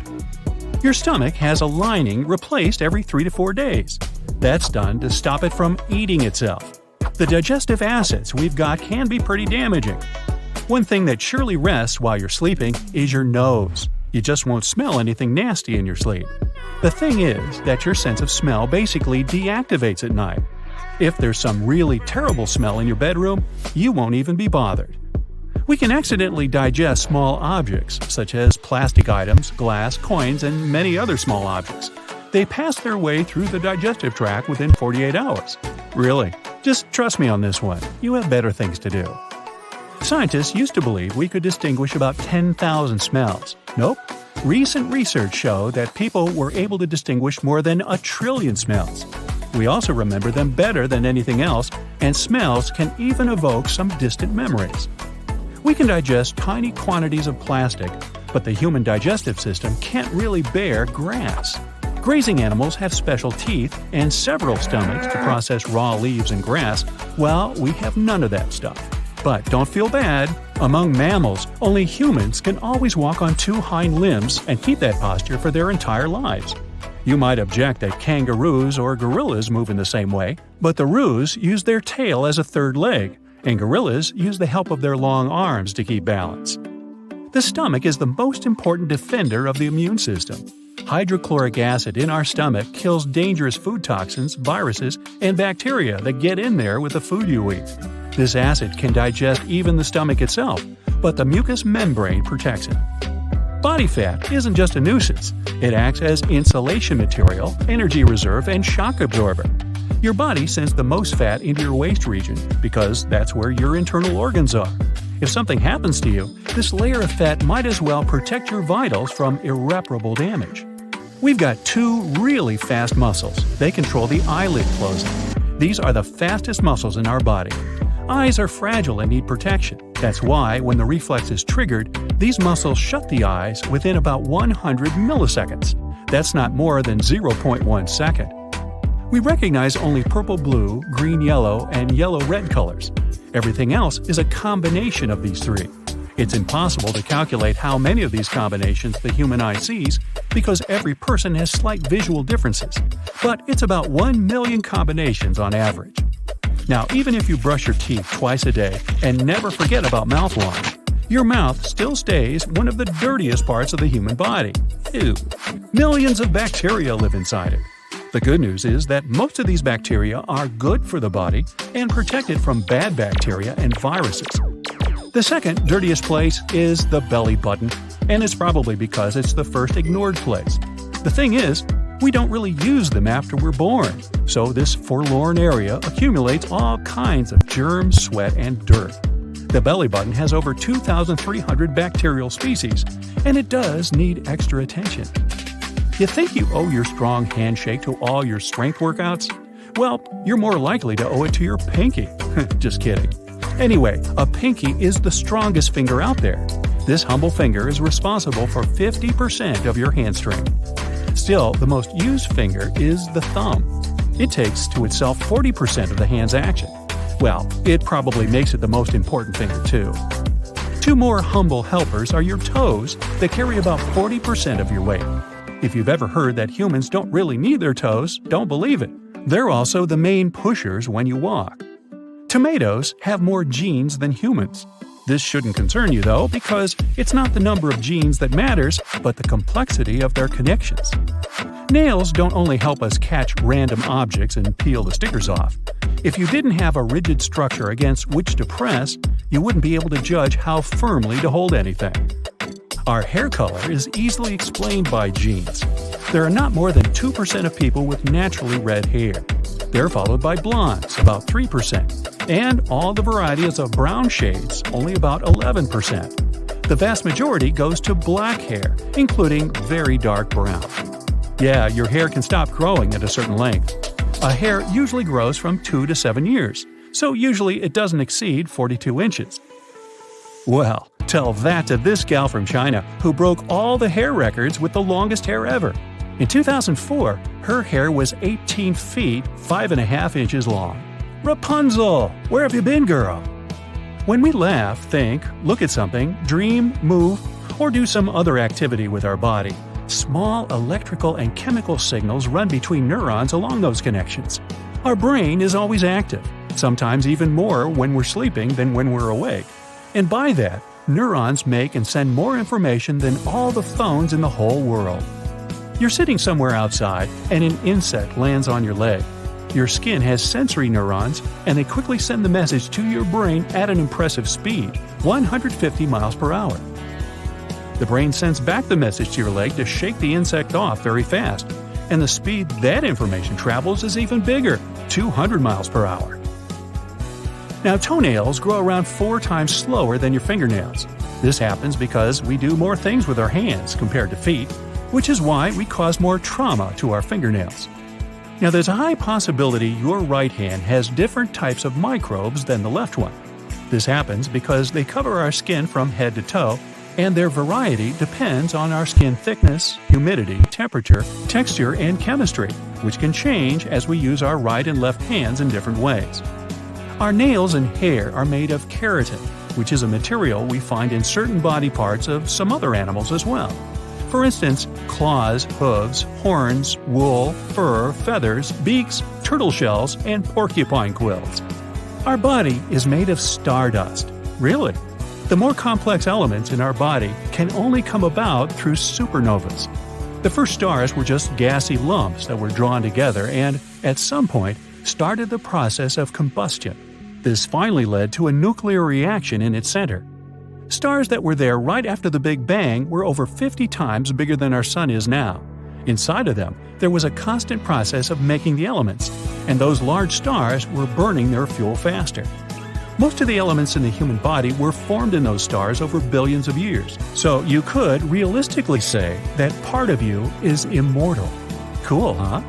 Your stomach has a lining replaced every 3 to 4 days. That's done to stop it from eating itself. The digestive acids we've got can be pretty damaging. One thing that surely rests while you're sleeping is your nose. You just won't smell anything nasty in your sleep. The thing is that your sense of smell basically deactivates at night. If there's some really terrible smell in your bedroom, you won't even be bothered. We can accidentally digest small objects, such as plastic items, glass, coins, and many other small objects. They pass their way through the digestive tract within 48 hours. Really, just trust me on this one. You have better things to do. Scientists used to believe we could distinguish about 10,000 smells. Nope. Recent research showed that people were able to distinguish more than 1 trillion smells. We also remember them better than anything else, and smells can even evoke some distant memories. We can digest tiny quantities of plastic, but the human digestive system can't really bear grass. Grazing animals have special teeth and several stomachs to process raw leaves and grass, while we have none of that stuff. But don't feel bad. Among mammals, only humans can always walk on 2 hind limbs and keep that posture for their entire lives. You might object that kangaroos or gorillas move in the same way, but the roos use their tail as a third leg, and gorillas use the help of their long arms to keep balance. The stomach is the most important defender of the immune system. Hydrochloric acid in our stomach kills dangerous food toxins, viruses, and bacteria that get in there with the food you eat. This acid can digest even the stomach itself, but the mucous membrane protects it. Body fat isn't just a nuisance. It acts as insulation material, energy reserve, and shock absorber. Your body sends the most fat into your waist region because that's where your internal organs are. If something happens to you, this layer of fat might as well protect your vitals from irreparable damage. We've got 2 really fast muscles. They control the eyelid closing. These are the fastest muscles in our body. Eyes are fragile and need protection. That's why, when the reflex is triggered, these muscles shut the eyes within about 100 milliseconds. That's not more than 0.1 second. We recognize only purple-blue, green-yellow, and yellow-red colors. Everything else is a combination of these 3. It's impossible to calculate how many of these combinations the human eye sees because every person has slight visual differences, but it's about 1 million combinations on average. Now, even if you brush your teeth twice a day and never forget about mouthwash, your mouth still stays one of the dirtiest parts of the human body. Ew. Millions of bacteria live inside it. The good news is that most of these bacteria are good for the body and protect it from bad bacteria and viruses. The second dirtiest place is the belly button, and it's probably because it's the first ignored place. The thing is, we don't really use them after we're born, so this forlorn area accumulates all kinds of germs, sweat, and dirt. The belly button has over 2,300 bacterial species, and it does need extra attention. You think you owe your strong handshake to all your strength workouts? Well, you're more likely to owe it to your pinky. Just kidding. Anyway, a pinky is the strongest finger out there. This humble finger is responsible for 50% of your hand strength. Still, the most used finger is the thumb. It takes to itself 40% of the hand's action. Well, it probably makes it the most important finger too. 2 more humble helpers are your toes that carry about 40% of your weight. If you've ever heard that humans don't really need their toes, don't believe it. They're also the main pushers when you walk. Tomatoes have more genes than humans. This shouldn't concern you though, because it's not the number of genes that matters, but the complexity of their connections. Nails don't only help us catch random objects and peel the stickers off. If you didn't have a rigid structure against which to press, you wouldn't be able to judge how firmly to hold anything. Our hair color is easily explained by genes. There are not more than 2% of people with naturally red hair. They're followed by blondes, about 3%, and all the varieties of brown shades, only about 11%. The vast majority goes to black hair, including very dark brown. Yeah, your hair can stop growing at a certain length. A hair usually grows from 2 to 7 years, so usually it doesn't exceed 42 inches. Well, tell that to this gal from China who broke all the hair records with the longest hair ever. In 2004, her hair was 18 feet, 5.5 inches long. Rapunzel! Where have you been, girl? When we laugh, think, look at something, dream, move, or do some other activity with our body, Small electrical and chemical signals run between neurons along those connections. Our brain is always active, sometimes even more when we're sleeping than when we're awake. And by that, neurons make and send more information than all the phones in the whole world. You're sitting somewhere outside and an insect lands on your leg. Your skin has sensory neurons, and they quickly send the message to your brain at an impressive speed, 150 miles per hour. The brain sends back the message to your leg to shake the insect off very fast, and the speed that information travels is even bigger, 200 miles per hour. Now, toenails grow around 4 times slower than your fingernails. This happens because we do more things with our hands compared to feet, which is why we cause more trauma to our fingernails. Now, there's a high possibility your right hand has different types of microbes than the left one. This happens because they cover our skin from head to toe, and their variety depends on our skin thickness, humidity, temperature, texture, and chemistry, which can change as we use our right and left hands in different ways. Our nails and hair are made of keratin, which is a material we find in certain body parts of some other animals as well. For instance, claws, hooves, horns, wool, fur, feathers, beaks, turtle shells, and porcupine quills. Our body is made of stardust. Really? The more complex elements in our body can only come about through supernovas. The first stars were just gassy lumps that were drawn together and, at some point, started the process of combustion. This finally led to a nuclear reaction in its center. Stars that were there right after the Big Bang were over 50 times bigger than our Sun is now. Inside of them, there was a constant process of making the elements, and those large stars were burning their fuel faster. Most of the elements in the human body were formed in those stars over billions of years, so you could realistically say that part of you is immortal. Cool, huh?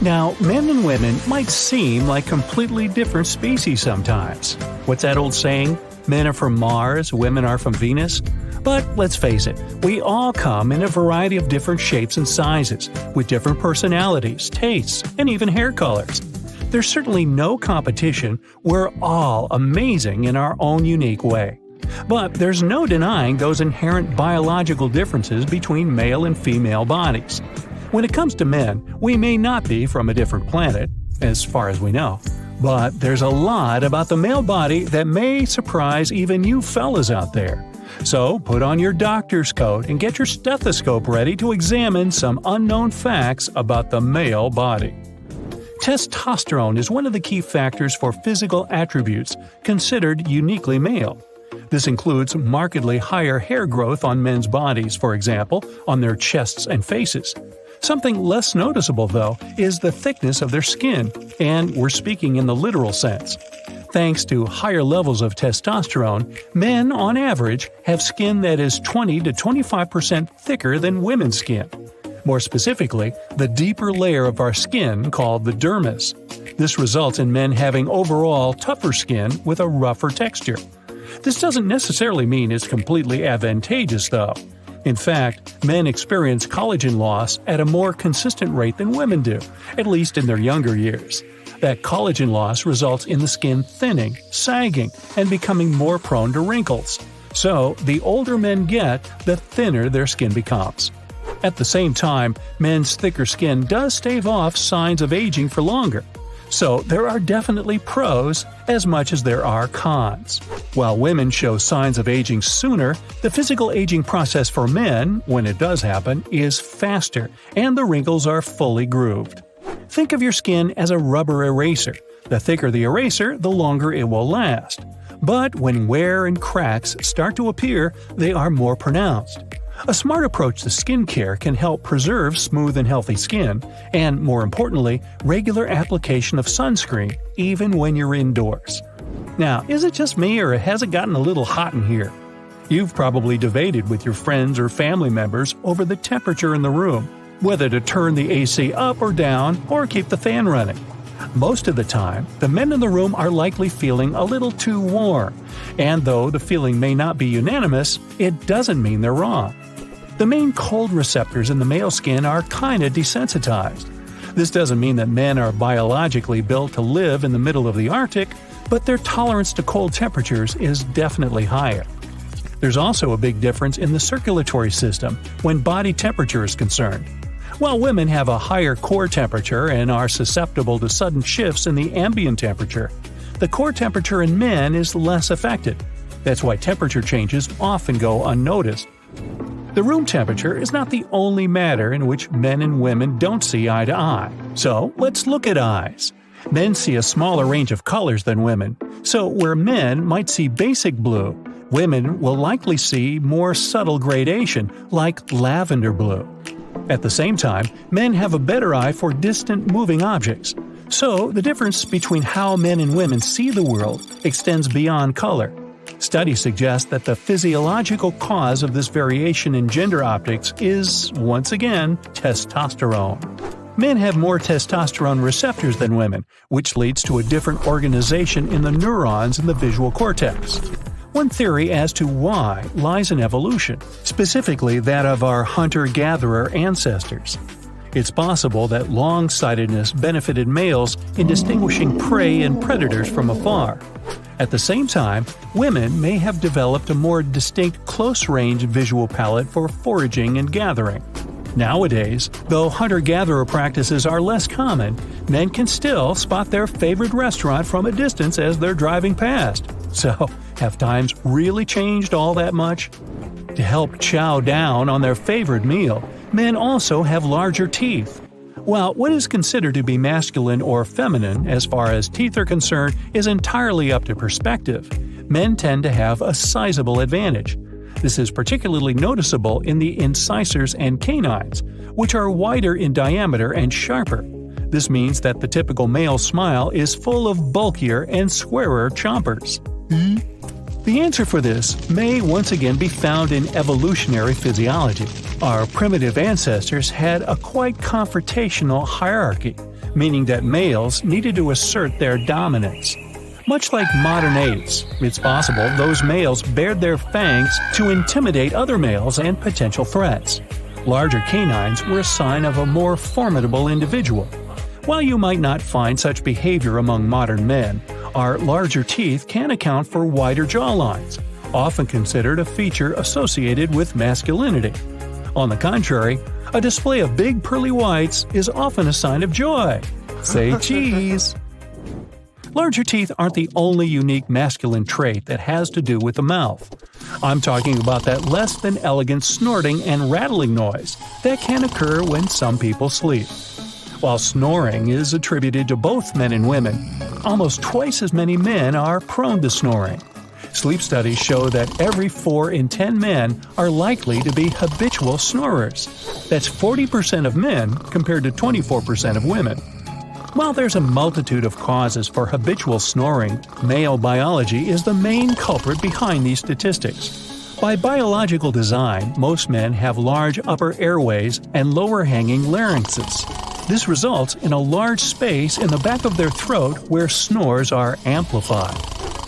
Now, men and women might seem like completely different species sometimes. What's that old saying? Men are from Mars, women are from Venus? But let's face it, we all come in a variety of different shapes and sizes, with different personalities, tastes, and even hair colors. There's certainly no competition. We're all amazing in our own unique way. But there's no denying those inherent biological differences between male and female bodies. When it comes to men, we may not be from a different planet, as far as we know. But there's a lot about the male body that may surprise even you fellas out there. So put on your doctor's coat and get your stethoscope ready to examine some unknown facts about the male body. Testosterone is one of the key factors for physical attributes considered uniquely male. This includes markedly higher hair growth on men's bodies, for example, on their chests and faces. Something less noticeable, though, is the thickness of their skin, and we're speaking in the literal sense. Thanks to higher levels of testosterone, men, on average, have skin that is 20 to 25% thicker than women's skin. More specifically, the deeper layer of our skin called the dermis. This results in men having overall tougher skin with a rougher texture. This doesn't necessarily mean it's completely advantageous, though. In fact, men experience collagen loss at a more consistent rate than women do, at least in their younger years. That collagen loss results in the skin thinning, sagging, and becoming more prone to wrinkles. So, the older men get, the thinner their skin becomes. At the same time, men's thicker skin does stave off signs of aging for longer. So there are definitely pros as much as there are cons. While women show signs of aging sooner, the physical aging process for men, when it does happen, is faster, and the wrinkles are fully grooved. Think of your skin as a rubber eraser. The thicker the eraser, the longer it will last. But when wear and cracks start to appear, they are more pronounced. A smart approach to skincare can help preserve smooth and healthy skin, and more importantly, regular application of sunscreen, even when you're indoors. Now, is it just me or has it gotten a little hot in here? You've probably debated with your friends or family members over the temperature in the room, whether to turn the AC up or down or keep the fan running. Most of the time, the men in the room are likely feeling a little too warm, and though the feeling may not be unanimous, it doesn't mean they're wrong. The main cold receptors in the male skin are kinda desensitized. This doesn't mean that men are biologically built to live in the middle of the Arctic, but their tolerance to cold temperatures is definitely higher. There's also a big difference in the circulatory system when body temperature is concerned. While women have a higher core temperature and are susceptible to sudden shifts in the ambient temperature, the core temperature in men is less affected. That's why temperature changes often go unnoticed. The room temperature is not the only matter in which men and women don't see eye to eye. So, let's look at eyes. Men see a smaller range of colors than women, so where men might see basic blue, women will likely see more subtle gradation, like lavender blue. At the same time, men have a better eye for distant moving objects. So, the difference between how men and women see the world extends beyond color. Studies suggest that the physiological cause of this variation in gender optics is, once again, testosterone. Men have more testosterone receptors than women, which leads to a different organization in the neurons in the visual cortex. One theory as to why lies in evolution, specifically that of our hunter-gatherer ancestors. It's possible that long-sightedness benefited males in distinguishing prey and predators from afar. At the same time, women may have developed a more distinct close-range visual palette for foraging and gathering. Nowadays, though hunter-gatherer practices are less common, men can still spot their favorite restaurant from a distance as they're driving past. So, have times really changed all that much? To help chow down on their favorite meal, men also have larger teeth. While what is considered to be masculine or feminine as far as teeth are concerned is entirely up to perspective, men tend to have a sizable advantage. This is particularly noticeable in the incisors and canines, which are wider in diameter and sharper. This means that the typical male smile is full of bulkier and squarer chompers. The answer for this may once again be found in evolutionary physiology. Our primitive ancestors had a quite confrontational hierarchy, meaning that males needed to assert their dominance. Much like modern apes, it's possible those males bared their fangs to intimidate other males and potential threats. Larger canines were a sign of a more formidable individual. While you might not find such behavior among modern men, our larger teeth can account for wider jawlines, often considered a feature associated with masculinity. On the contrary, a display of big pearly whites is often a sign of joy. Say cheese! Larger teeth aren't the only unique masculine trait that has to do with the mouth. I'm talking about that less than elegant snorting and rattling noise that can occur when some people sleep. While snoring is attributed to both men and women, almost twice as many men are prone to snoring. Sleep studies show that every 4 in 10 men are likely to be habitual snorers. That's 40% of men compared to 24% of women. While there's a multitude of causes for habitual snoring, male biology is the main culprit behind these statistics. By biological design, most men have large upper airways and lower-hanging larynxes. This results in a large space in the back of their throat where snores are amplified.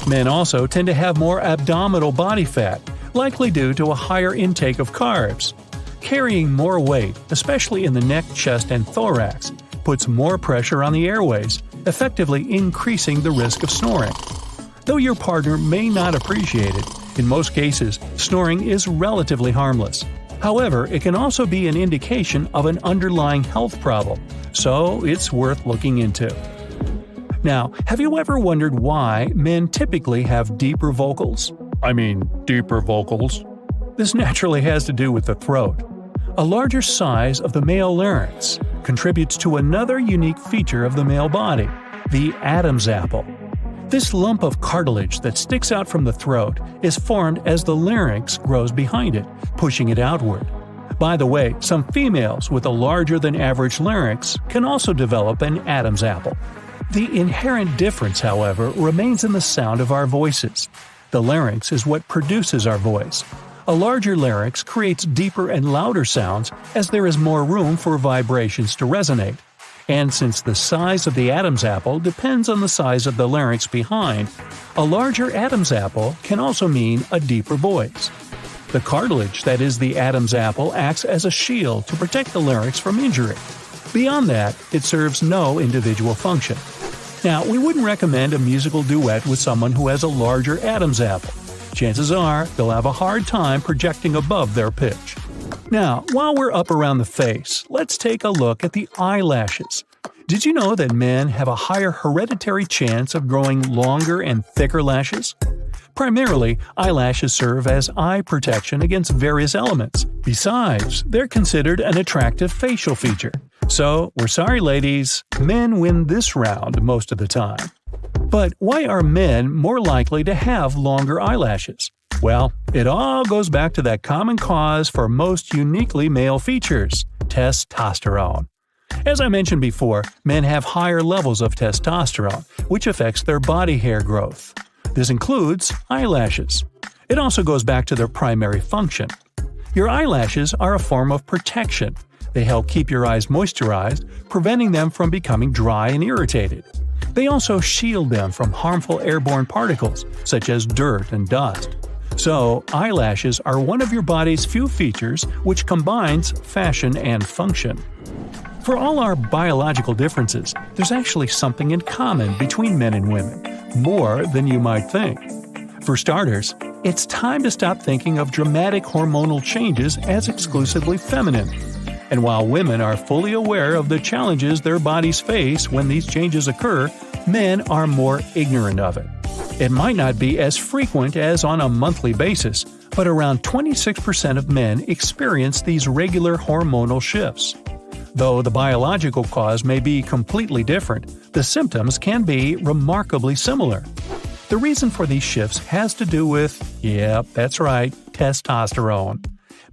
Men also tend to have more abdominal body fat, likely due to a higher intake of carbs. Carrying more weight, especially in the neck, chest, and thorax, puts more pressure on the airways, effectively increasing the risk of snoring. Though your partner may not appreciate it, in most cases, snoring is relatively harmless. However, it can also be an indication of an underlying health problem, so it's worth looking into. Now, have you ever wondered why men typically have deeper vocals? Deeper vocals. This naturally has to do with the throat. A larger size of the male larynx contributes to another unique feature of the male body, the Adam's apple. This lump of cartilage that sticks out from the throat is formed as the larynx grows behind it, pushing it outward. By the way, some females with a larger than average larynx can also develop an Adam's apple. The inherent difference, however, remains in the sound of our voices. The larynx is what produces our voice. A larger larynx creates deeper and louder sounds as there is more room for vibrations to resonate. And since the size of the Adam's apple depends on the size of the larynx behind, a larger Adam's apple can also mean a deeper voice. The cartilage that is the Adam's apple acts as a shield to protect the larynx from injury. Beyond that, it serves no individual function. Now, we wouldn't recommend a musical duet with someone who has a larger Adam's apple. chances are they'll have a hard time projecting above their pitch. Now, while we're up around the face, let's take a look at the eyelashes. Did you know that men have a higher hereditary chance of growing longer and thicker lashes? Primarily, eyelashes serve as eye protection against various elements. Besides, they're considered an attractive facial feature. So, we're sorry ladies, men win this round most of the time. But why are men more likely to have longer eyelashes? Well, it all goes back to that common cause for most uniquely male features – testosterone. As I mentioned before, men have higher levels of testosterone, which affects their body hair growth. This includes eyelashes. It also goes back to their primary function. Your eyelashes are a form of protection. They help keep your eyes moisturized, preventing them from becoming dry and irritated. They also shield them from harmful airborne particles, such as dirt and dust. So, eyelashes are one of your body's few features which combines fashion and function. For all our biological differences, there's actually something in common between men and women, more than you might think. For starters, it's time to stop thinking of dramatic hormonal changes as exclusively feminine. And while women are fully aware of the challenges their bodies face when these changes occur, men are more ignorant of it. It might not be as frequent as on a monthly basis, but around 26% of men experience these regular hormonal shifts. Though the biological cause may be completely different, the symptoms can be remarkably similar. The reason for these shifts has to do with, that's right, testosterone.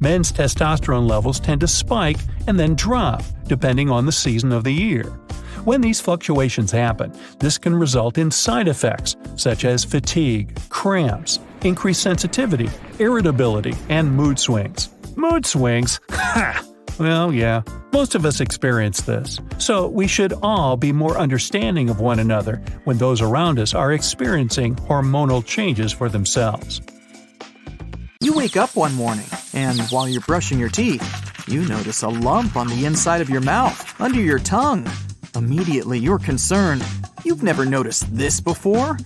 Men's testosterone levels tend to spike and then drop, depending on the season of the year. When these fluctuations happen, this can result in side effects such as fatigue, cramps, increased sensitivity, irritability, and mood swings. Mood swings? Ha! Well, yeah, most of us experience this, so we should all be more understanding of one another when those around us are experiencing hormonal changes for themselves. You wake up one morning, and while you're brushing your teeth, you notice a lump on the inside of your mouth, under your tongue. Immediately you're concerned. You've never noticed this before?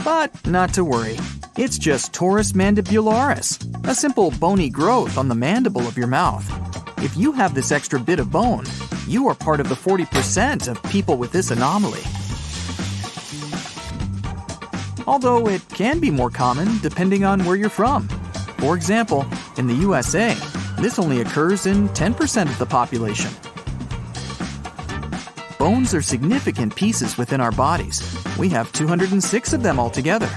But not to worry. It's just torus mandibularis, a simple bony growth on the mandible of your mouth. If you have this extra bit of bone, you are part of the 40% of people with this anomaly. Although it can be more common depending on where you're from. For example, in the USA, this only occurs in 10% of the population. Bones are significant pieces within our bodies. We have 206 of them altogether.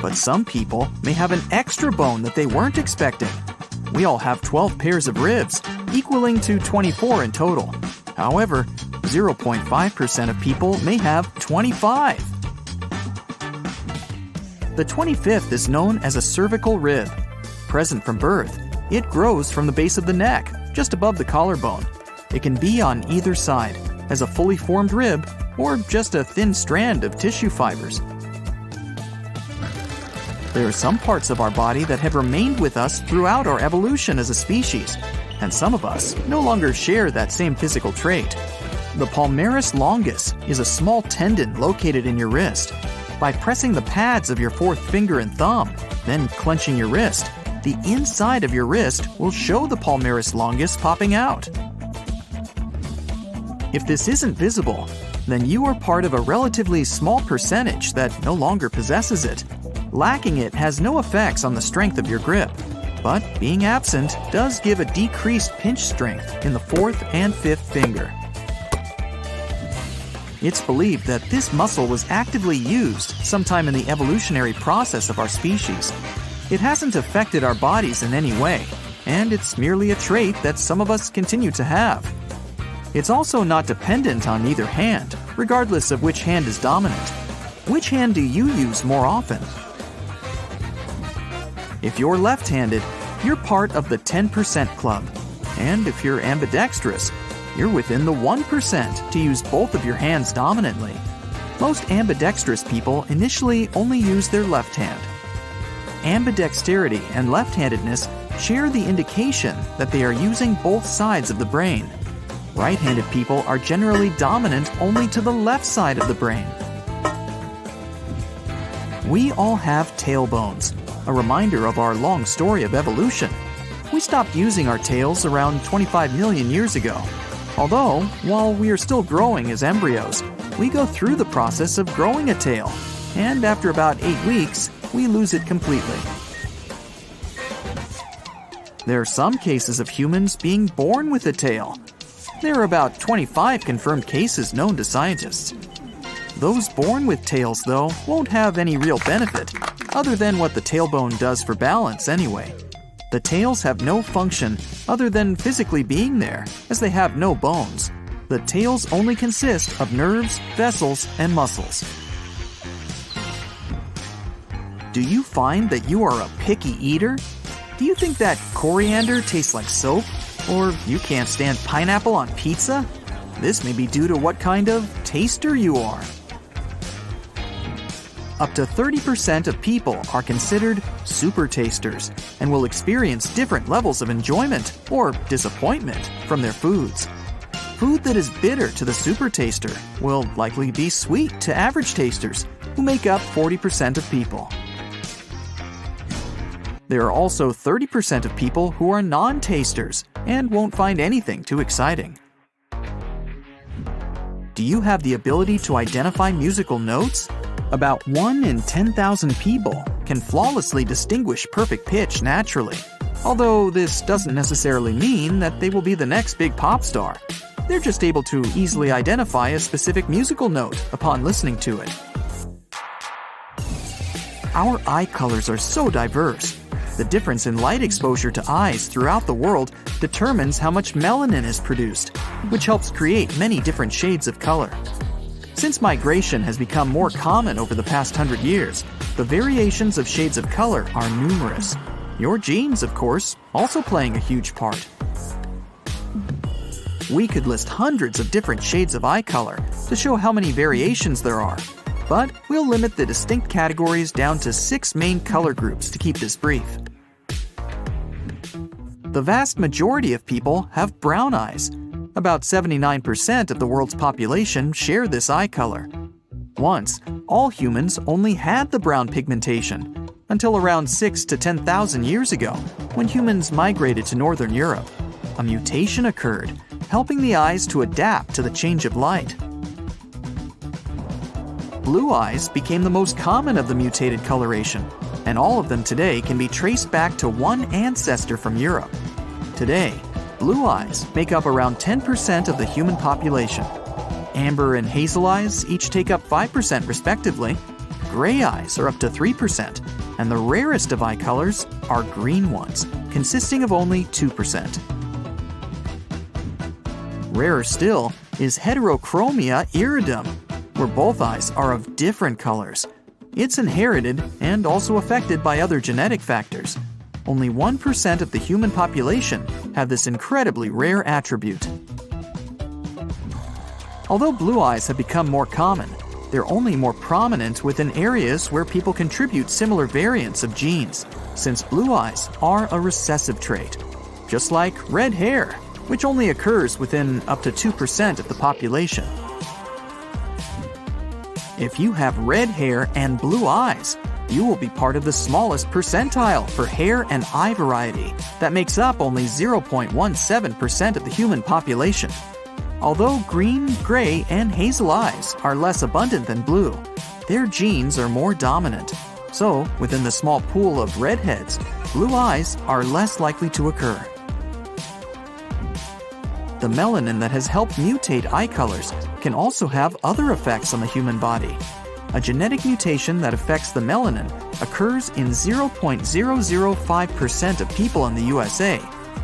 But some people may have an extra bone that they weren't expecting. We all have 12 pairs of ribs, equaling to 24 in total. However, 0.5% of people may have 25. The 25th is known as a cervical rib. Present from birth, it grows from the base of the neck, just above the collarbone. It can be on either side, as a fully formed rib, or just a thin strand of tissue fibers. There are some parts of our body that have remained with us throughout our evolution as a species, and some of us no longer share that same physical trait. The palmaris longus is a small tendon located in your wrist. By pressing the pads of your fourth finger and thumb, then clenching your wrist, the inside of your wrist will show the palmaris longus popping out. If this isn't visible, then you are part of a relatively small percentage that no longer possesses it. Lacking it has no effects on the strength of your grip, but being absent does give a decreased pinch strength in the fourth and fifth finger. It's believed that this muscle was actively used sometime in the evolutionary process of our species. It hasn't affected our bodies in any way, and it's merely a trait that some of us continue to have. It's also not dependent on either hand, regardless of which hand is dominant. Which hand do you use more often? If you're left-handed, you're part of the 10% club. And if you're ambidextrous, you're within the 1% to use both of your hands dominantly. Most ambidextrous people initially only use their left hand. Ambidexterity and left-handedness share the indication that they are using both sides of the brain. Right-handed people are generally dominant only to the left side of the brain. We all have tailbones, a reminder of our long story of evolution. We stopped using our tails around 25 million years ago. Although, while we are still growing as embryos, we go through the process of growing a tail, and after about 8 weeks, we lose it completely. There are some cases of humans being born with a tail. There are about 25 confirmed cases known to scientists. Those born with tails, though, won't have any real benefit, other than what the tailbone does for balance anyway. The tails have no function other than physically being there, as they have no bones. The tails only consist of nerves, vessels, and muscles. Do you find that you are a picky eater? Do you think that coriander tastes like soap? Or you can't stand pineapple on pizza? This may be due to what kind of taster you are. Up to 30% of people are considered super tasters and will experience different levels of enjoyment or disappointment from their foods. Food that is bitter to the super taster will likely be sweet to average tasters, who make up 40% of people. There are also 30% of people who are non-tasters and won't find anything too exciting. Do you have the ability to identify musical notes? About 1 in 10,000 people can flawlessly distinguish perfect pitch naturally. Although this doesn't necessarily mean that they will be the next big pop star. They're just able to easily identify a specific musical note upon listening to it. Our eye colors are so diverse. The difference in light exposure to eyes throughout the world determines how much melanin is produced, which helps create many different shades of color. Since migration has become more common over the past 100 years, the variations of shades of color are numerous. Your genes, of course, also playing a huge part. We could list hundreds of different shades of eye color to show how many variations there are, but we'll limit the distinct categories down to 6 main color groups to keep this brief. The vast majority of people have brown eyes. About 79% of the world's population share this eye color. Once, all humans only had the brown pigmentation, until around 6,000 to 10,000 years ago, when humans migrated to Northern Europe. A mutation occurred, helping the eyes to adapt to the change of light. Blue eyes became the most common of the mutated coloration, and all of them today can be traced back to one ancestor from Europe. Today, blue eyes make up around 10% of the human population. Amber and hazel eyes each take up 5% respectively. Gray eyes are up to 3%, and the rarest of eye colors are green ones, consisting of only 2%. Rarer still is heterochromia iridum, where both eyes are of different colors. It's inherited and also affected by other genetic factors. Only 1% of the human population have this incredibly rare attribute. Although blue eyes have become more common, they're only more prominent within areas where people contribute similar variants of genes, since blue eyes are a recessive trait. Just like red hair, which only occurs within up to 2% of the population. If you have red hair and blue eyes, you will be part of the smallest percentile for hair and eye variety that makes up only 0.17% of the human population. Although green, gray, and hazel eyes are less abundant than blue, their genes are more dominant. So, within the small pool of redheads, blue eyes are less likely to occur. The melanin that has helped mutate eye colors can also have other effects on the human body. A genetic mutation that affects the melanin occurs in 0.005% of people in the USA,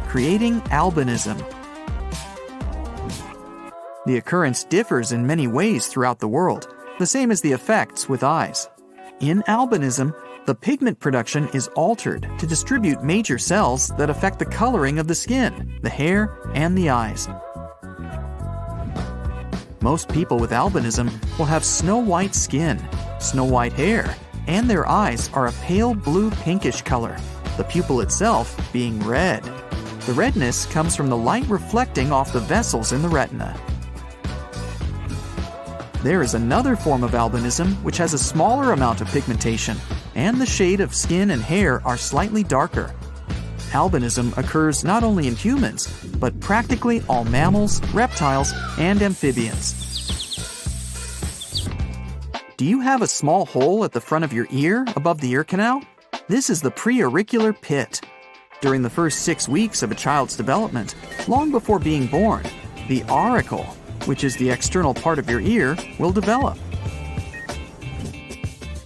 creating albinism. The occurrence differs in many ways throughout the world, the same as the effects with eyes. In albinism, the pigment production is altered to distribute major cells that affect the coloring of the skin, the hair, and the eyes. Most people with albinism will have snow-white skin, snow-white hair, and their eyes are a pale blue-pinkish color, the pupil itself being red. The redness comes from the light reflecting off the vessels in the retina. There is another form of albinism which has a smaller amount of pigmentation, and the shade of skin and hair are slightly darker. Albinism occurs not only in humans, but practically all mammals, reptiles, and amphibians. Do you have a small hole at the front of your ear above the ear canal? This is the preauricular pit. During the first 6 weeks of a child's development, long before being born, the auricle, which is the external part of your ear, will develop.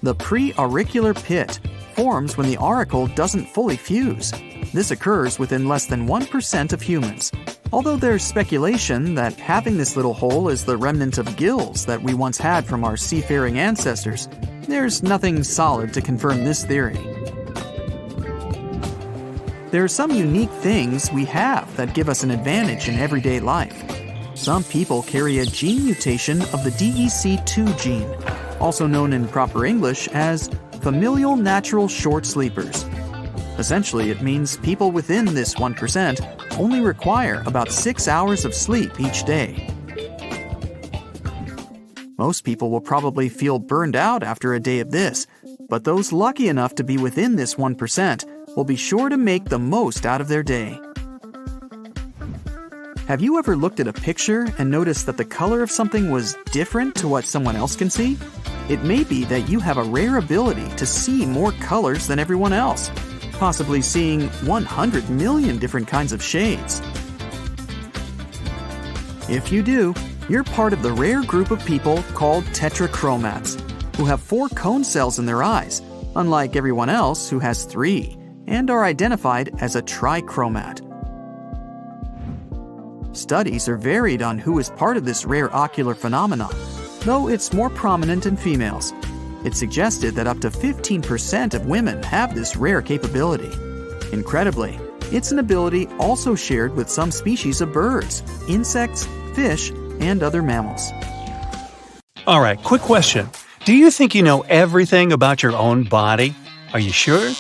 The preauricular pit forms when the auricle doesn't fully fuse. This occurs within less than 1% of humans. Although there's speculation that having this little hole is the remnant of gills that we once had from our seafaring ancestors, there's nothing solid to confirm this theory. There are some unique things we have that give us an advantage in everyday life. Some people carry a gene mutation of the DEC2 gene, also known in proper English as familial natural short sleepers. Essentially, it means people within this 1% only require about 6 hours of sleep each day. Most people will probably feel burned out after a day of this, but those lucky enough to be within this 1% will be sure to make the most out of their day. Have you ever looked at a picture and noticed that the color of something was different to what someone else can see? It may be that you have a rare ability to see more colors than everyone else, possibly seeing 100 million different kinds of shades. If you do, you're part of the rare group of people called tetrachromats, who have 4 cone cells in their eyes, unlike everyone else who has 3, and are identified as a trichromat. Studies are varied on who is part of this rare ocular phenomenon, though it's more prominent in females. It's suggested that up to 15% of women have this rare capability. Incredibly, it's an ability also shared with some species of birds, insects, fish, and other mammals. All right, quick question. Do you think you know everything about your own body? Are you sure?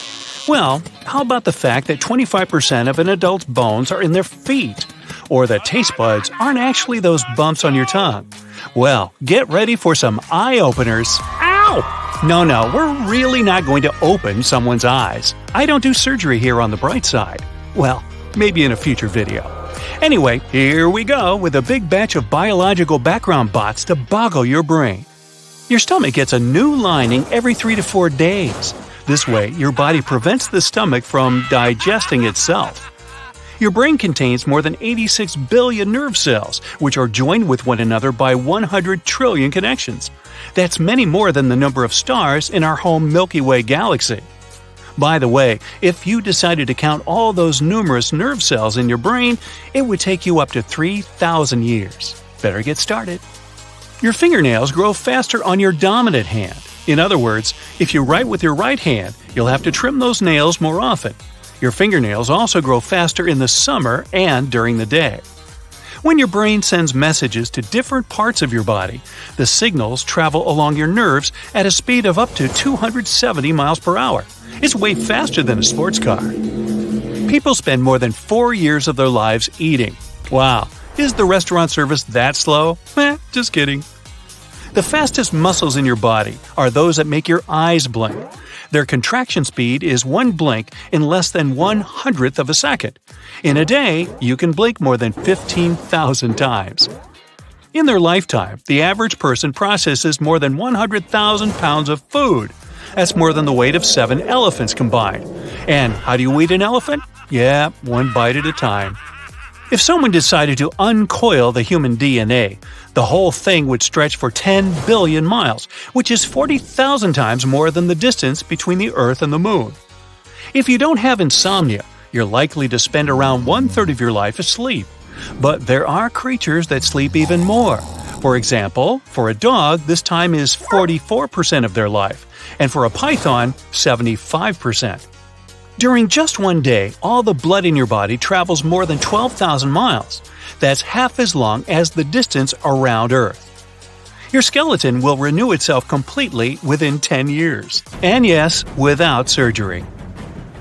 Well, how about the fact that 25% of an adult's bones are in their feet? Or that taste buds aren't actually those bumps on your tongue? Well, get ready for some eye-openers. Ow! No, we're really not going to open someone's eyes. I don't do surgery here on the bright side. Well, maybe in a future video. Anyway, here we go with a big batch of biological background bots to boggle your brain. Your stomach gets a new lining every 3 to 4 days. This way, your body prevents the stomach from digesting itself. Your brain contains more than 86 billion nerve cells, which are joined with one another by 100 trillion connections. That's many more than the number of stars in our home Milky Way galaxy. By the way, if you decided to count all those numerous nerve cells in your brain, it would take you up to 3,000 years. Better get started. Your fingernails grow faster on your dominant hand. In other words, if you write with your right hand, you'll have to trim those nails more often. Your fingernails also grow faster in the summer and during the day. When your brain sends messages to different parts of your body, the signals travel along your nerves at a speed of up to 270 miles per hour. It's way faster than a sports car. People spend more than 4 years of their lives eating. Wow, is the restaurant service that slow? Just kidding. The fastest muscles in your body are those that make your eyes blink. Their contraction speed is 1 blink in less than 1/100th of a second. In a day, you can blink more than 15,000 times. In their lifetime, the average person processes more than 100,000 pounds of food. That's more than the weight of 7 elephants combined. And how do you eat an elephant? Yeah, 1 bite at a time. If someone decided to uncoil the human DNA, the whole thing would stretch for 10 billion miles, which is 40,000 times more than the distance between the Earth and the Moon. If you don't have insomnia, you're likely to spend around 1/3 of your life asleep. But there are creatures that sleep even more. For example, for a dog, this time is 44% of their life, and for a python, 75%. During just 1 day, all the blood in your body travels more than 12,000 miles. That's half as long as the distance around Earth. Your skeleton will renew itself completely within 10 years. And yes, without surgery.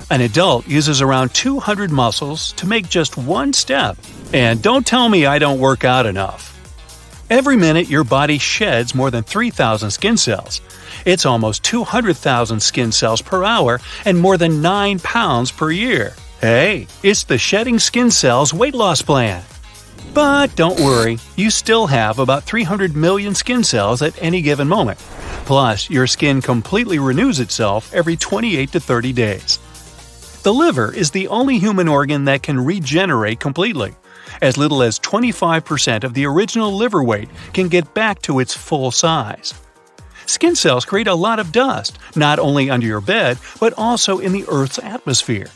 An adult uses around 200 muscles to make just 1 step. And don't tell me I don't work out enough. Every minute, your body sheds more than 3,000 skin cells. It's almost 200,000 skin cells per hour and more than 9 pounds per year. Hey, it's the Shedding Skin Cells weight loss plan. But don't worry, you still have about 300 million skin cells at any given moment. Plus, your skin completely renews itself every 28 to 30 days. The liver is the only human organ that can regenerate completely. As little as 25% of the original liver weight can get back to its full size. Skin cells create a lot of dust, not only under your bed, but also in the Earth's atmosphere.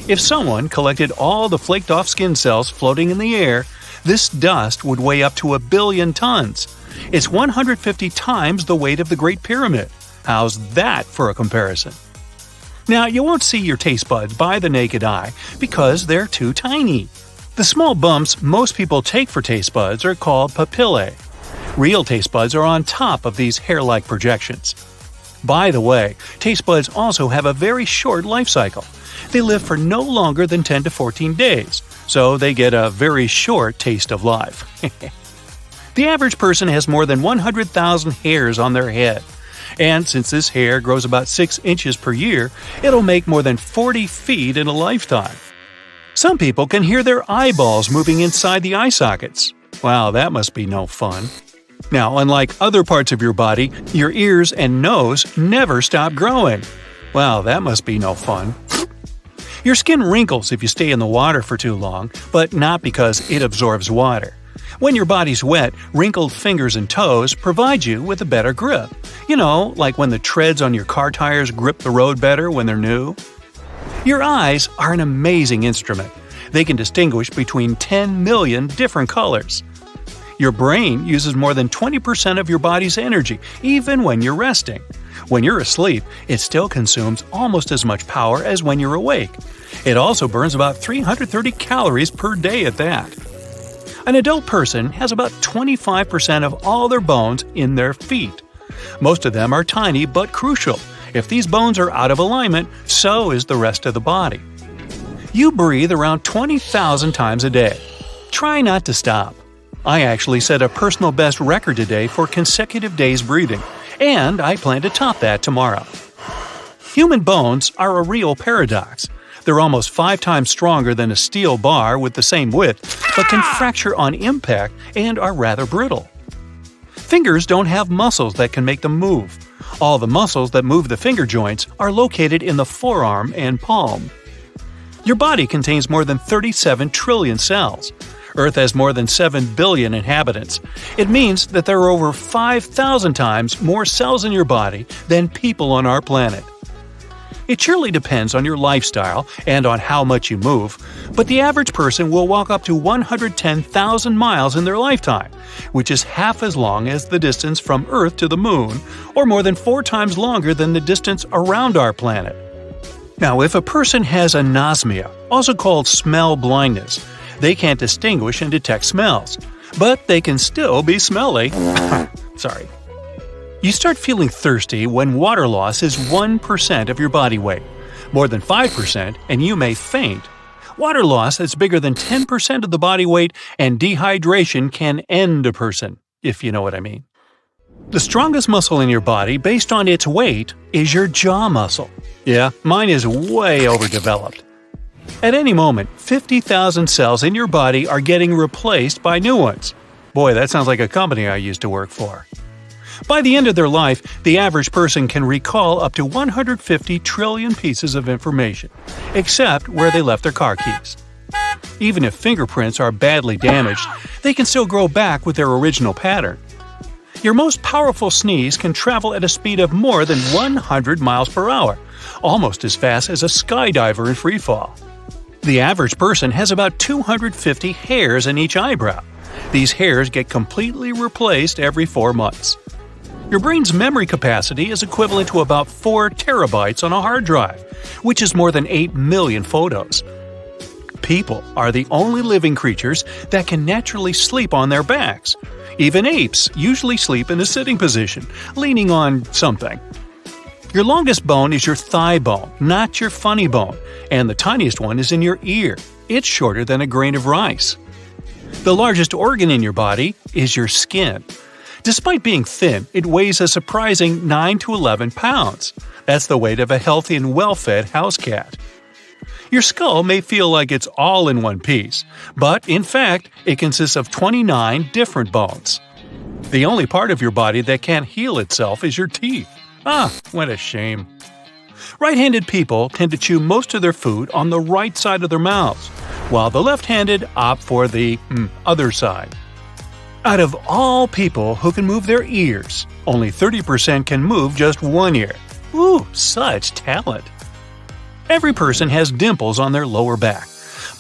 If someone collected all the flaked-off skin cells floating in the air, this dust would weigh up to 1 billion tons. It's 150 times the weight of the Great Pyramid. How's that for a comparison? Now, you won't see your taste buds by the naked eye because they're too tiny. The small bumps most people take for taste buds are called papillae. Real taste buds are on top of these hair-like projections. By the way, taste buds also have a very short life cycle. They live for no longer than 10 to 14 days, so they get a very short taste of life. The average person has more than 100,000 hairs on their head. And since this hair grows about 6 inches per year, it'll make more than 40 feet in a lifetime. Some people can hear their eyeballs moving inside the eye sockets. Wow, that must be no fun. Now, unlike other parts of your body, your ears and nose never stop growing. Wow, that must be no fun. Your skin wrinkles if you stay in the water for too long, but not because it absorbs water. When your body's wet, wrinkled fingers and toes provide you with a better grip. You know, like when the treads on your car tires grip the road better when they're new. Your eyes are an amazing instrument. They can distinguish between 10 million different colors. Your brain uses more than 20% of your body's energy, even when you're resting. When you're asleep, it still consumes almost as much power as when you're awake. It also burns about 330 calories per day at that. An adult person has about 25% of all their bones in their feet. Most of them are tiny but crucial. If these bones are out of alignment, so is the rest of the body. You breathe around 20,000 times a day. Try not to stop. I actually set a personal best record today for consecutive days breathing, and I plan to top that tomorrow. Human bones are a real paradox. They're almost 5 times stronger than a steel bar with the same width, but can fracture on impact and are rather brittle. Fingers don't have muscles that can make them move. All the muscles that move the finger joints are located in the forearm and palm. Your body contains more than 37 trillion cells. Earth has more than 7 billion inhabitants. It means that there are over 5,000 times more cells in your body than people on our planet. It surely depends on your lifestyle and on how much you move, but the average person will walk up to 110,000 miles in their lifetime, which is half as long as the distance from Earth to the Moon, or more than 4 times longer than the distance around our planet. Now, if a person has anosmia, also called smell blindness, they can't distinguish and detect smells, but they can still be smelly. Sorry. You start feeling thirsty when water loss is 1% of your body weight. More than 5% and you may faint. Water loss that's bigger than 10% of the body weight and dehydration can end a person, if you know what I mean. The strongest muscle in your body based on its weight is your jaw muscle. Yeah, mine is way overdeveloped. At any moment, 50,000 cells in your body are getting replaced by new ones. Boy, that sounds like a company I used to work for. By the end of their life, the average person can recall up to 150 trillion pieces of information, except where they left their car keys. Even if fingerprints are badly damaged, they can still grow back with their original pattern. Your most powerful sneeze can travel at a speed of more than 100 miles per hour, almost as fast as a skydiver in freefall. The average person has about 250 hairs in each eyebrow. These hairs get completely replaced every 4 months. Your brain's memory capacity is equivalent to about 4 terabytes on a hard drive, which is more than 8 million photos. People are the only living creatures that can naturally sleep on their backs. Even apes usually sleep in a sitting position, leaning on something. Your longest bone is your thigh bone, not your funny bone, and the tiniest one is in your ear. It's shorter than a grain of rice. The largest organ in your body is your skin. Despite being thin, it weighs a surprising 9 to 11 pounds. That's the weight of a healthy and well-fed house cat. Your skull may feel like it's all in one piece, but in fact, it consists of 29 different bones. The only part of your body that can't heal itself is your teeth. What a shame. Right-handed people tend to chew most of their food on the right side of their mouths, while the left-handed opt for the other side. Out of all people who can move their ears, only 30% can move just one ear. Ooh, such talent! Every person has dimples on their lower back,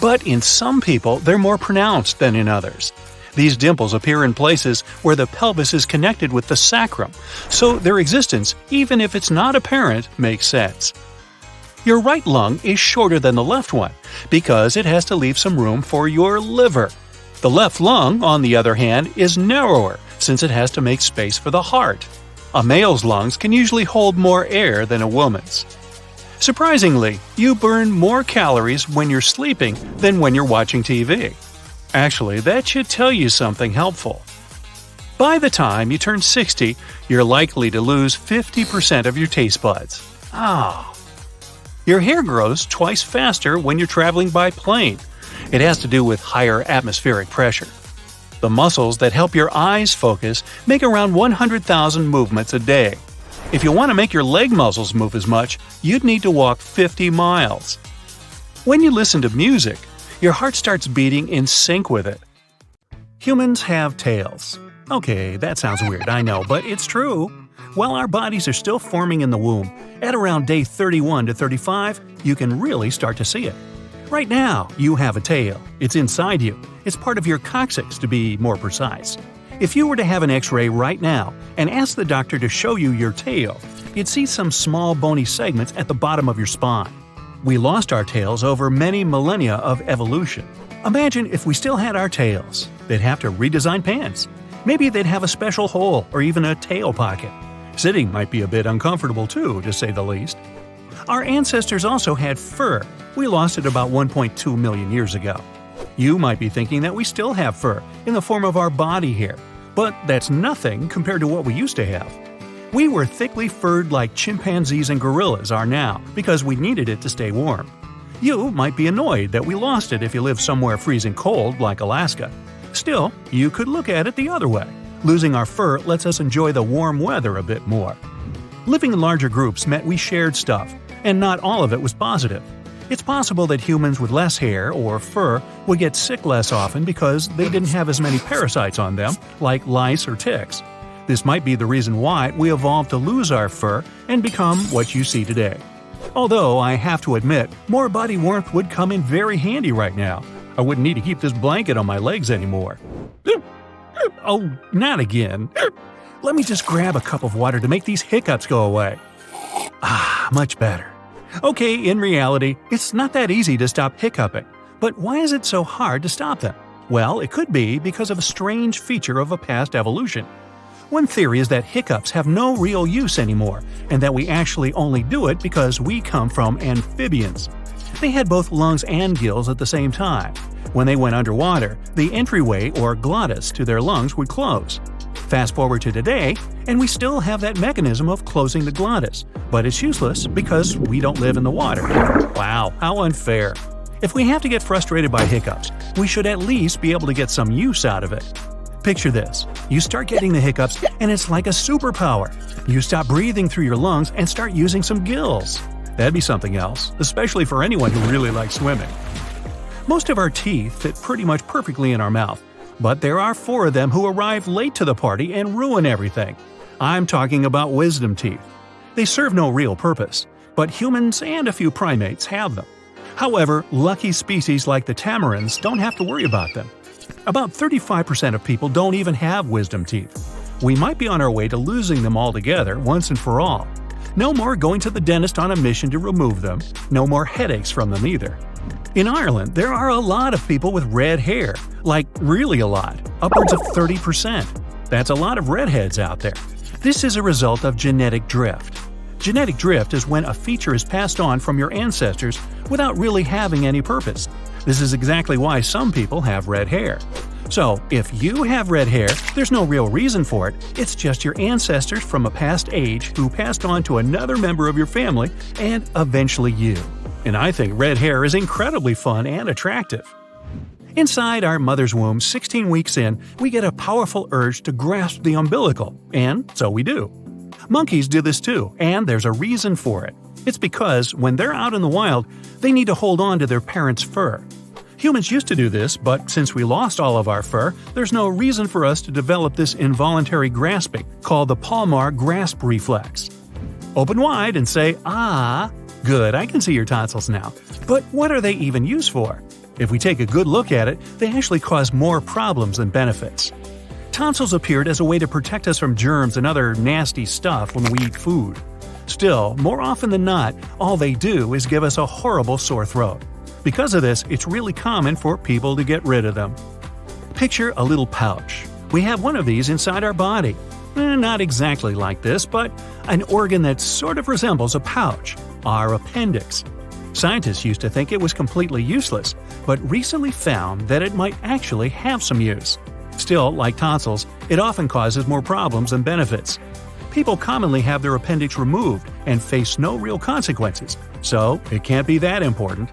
but in some people they're more pronounced than in others. These dimples appear in places where the pelvis is connected with the sacrum, so their existence, even if it's not apparent, makes sense. Your right lung is shorter than the left one because it has to leave some room for your liver. The left lung, on the other hand, is narrower since it has to make space for the heart. A male's lungs can usually hold more air than a woman's. Surprisingly, you burn more calories when you're sleeping than when you're watching TV. Actually, that should tell you something helpful. By the time you turn 60, you're likely to lose 50% of your taste buds. Your hair grows twice faster when you're traveling by plane. It has to do with higher atmospheric pressure. The muscles that help your eyes focus make around 100,000 movements a day. If you want to make your leg muscles move as much, you'd need to walk 50 miles. When you listen to music, your heart starts beating in sync with it. Humans have tails. Okay, that sounds weird, I know, but it's true. While our bodies are still forming in the womb, at around day 31 to 35, you can really start to see it. Right now, you have a tail. It's inside you. It's part of your coccyx, to be more precise. If you were to have an X-ray right now and ask the doctor to show you your tail, you'd see some small bony segments at the bottom of your spine. We lost our tails over many millennia of evolution. Imagine if we still had our tails. They'd have to redesign pants. Maybe they'd have a special hole or even a tail pocket. Sitting might be a bit uncomfortable too, to say the least. Our ancestors also had fur. We lost it about 1.2 million years ago. You might be thinking that we still have fur in the form of our body hair, but that's nothing compared to what we used to have. We were thickly furred like chimpanzees and gorillas are now because we needed it to stay warm. You might be annoyed that we lost it if you live somewhere freezing cold like Alaska. Still, you could look at it the other way. Losing our fur lets us enjoy the warm weather a bit more. Living in larger groups meant we shared stuff, and not all of it was positive. It's possible that humans with less hair or fur would get sick less often because they didn't have as many parasites on them, like lice or ticks. This might be the reason why we evolved to lose our fur and become what you see today. Although I have to admit, more body warmth would come in very handy right now. I wouldn't need to keep this blanket on my legs anymore. Oh, not again. Let me just grab a cup of water to make these hiccups go away. Much better. Okay, in reality, it's not that easy to stop hiccuping. But why is it so hard to stop them? Well, it could be because of a strange feature of a past evolution. One theory is that hiccups have no real use anymore, and that we actually only do it because we come from amphibians. They had both lungs and gills at the same time. When they went underwater, the entryway or glottis to their lungs would close. Fast forward to today, and we still have that mechanism of closing the glottis, but it's useless because we don't live in the water. Wow, how unfair. If we have to get frustrated by hiccups, we should at least be able to get some use out of it. Picture this. You start getting the hiccups, and it's like a superpower. You stop breathing through your lungs and start using some gills. That'd be something else, especially for anyone who really likes swimming. Most of our teeth fit pretty much perfectly in our mouth, but there are 4 of them who arrive late to the party and ruin everything. I'm talking about wisdom teeth. They serve no real purpose, but humans and a few primates have them. However, lucky species like the tamarins don't have to worry about them. About 35% of people don't even have wisdom teeth. We might be on our way to losing them altogether once and for all. No more going to the dentist on a mission to remove them. No more headaches from them either. In Ireland, there are a lot of people with red hair. Like, really a lot. Upwards of 30%. That's a lot of redheads out there. This is a result of genetic drift. Genetic drift is when a feature is passed on from your ancestors without really having any purpose. This is exactly why some people have red hair. So, if you have red hair, there's no real reason for it. It's just your ancestors from a past age who passed on to another member of your family and eventually you. And I think red hair is incredibly fun and attractive. Inside our mother's womb, 16 weeks in, we get a powerful urge to grasp the umbilical, and so we do. Monkeys do this too, and there's a reason for it. It's because when they're out in the wild, they need to hold on to their parents' fur. Humans used to do this, but since we lost all of our fur, there's no reason for us to develop this involuntary grasping called the palmar grasp reflex. Open wide and say, "Ah." Good, I can see your tonsils now. But what are they even used for? If we take a good look at it, they actually cause more problems than benefits. Tonsils appeared as a way to protect us from germs and other nasty stuff when we eat food. Still, more often than not, all they do is give us a horrible sore throat. Because of this, it's really common for people to get rid of them. Picture a little pouch. We have one of these inside our body. Not exactly like this, but an organ that sort of resembles a pouch, our appendix. Scientists used to think it was completely useless, but recently found that it might actually have some use. Still, like tonsils, it often causes more problems than benefits. People commonly have their appendix removed and face no real consequences, so it can't be that important.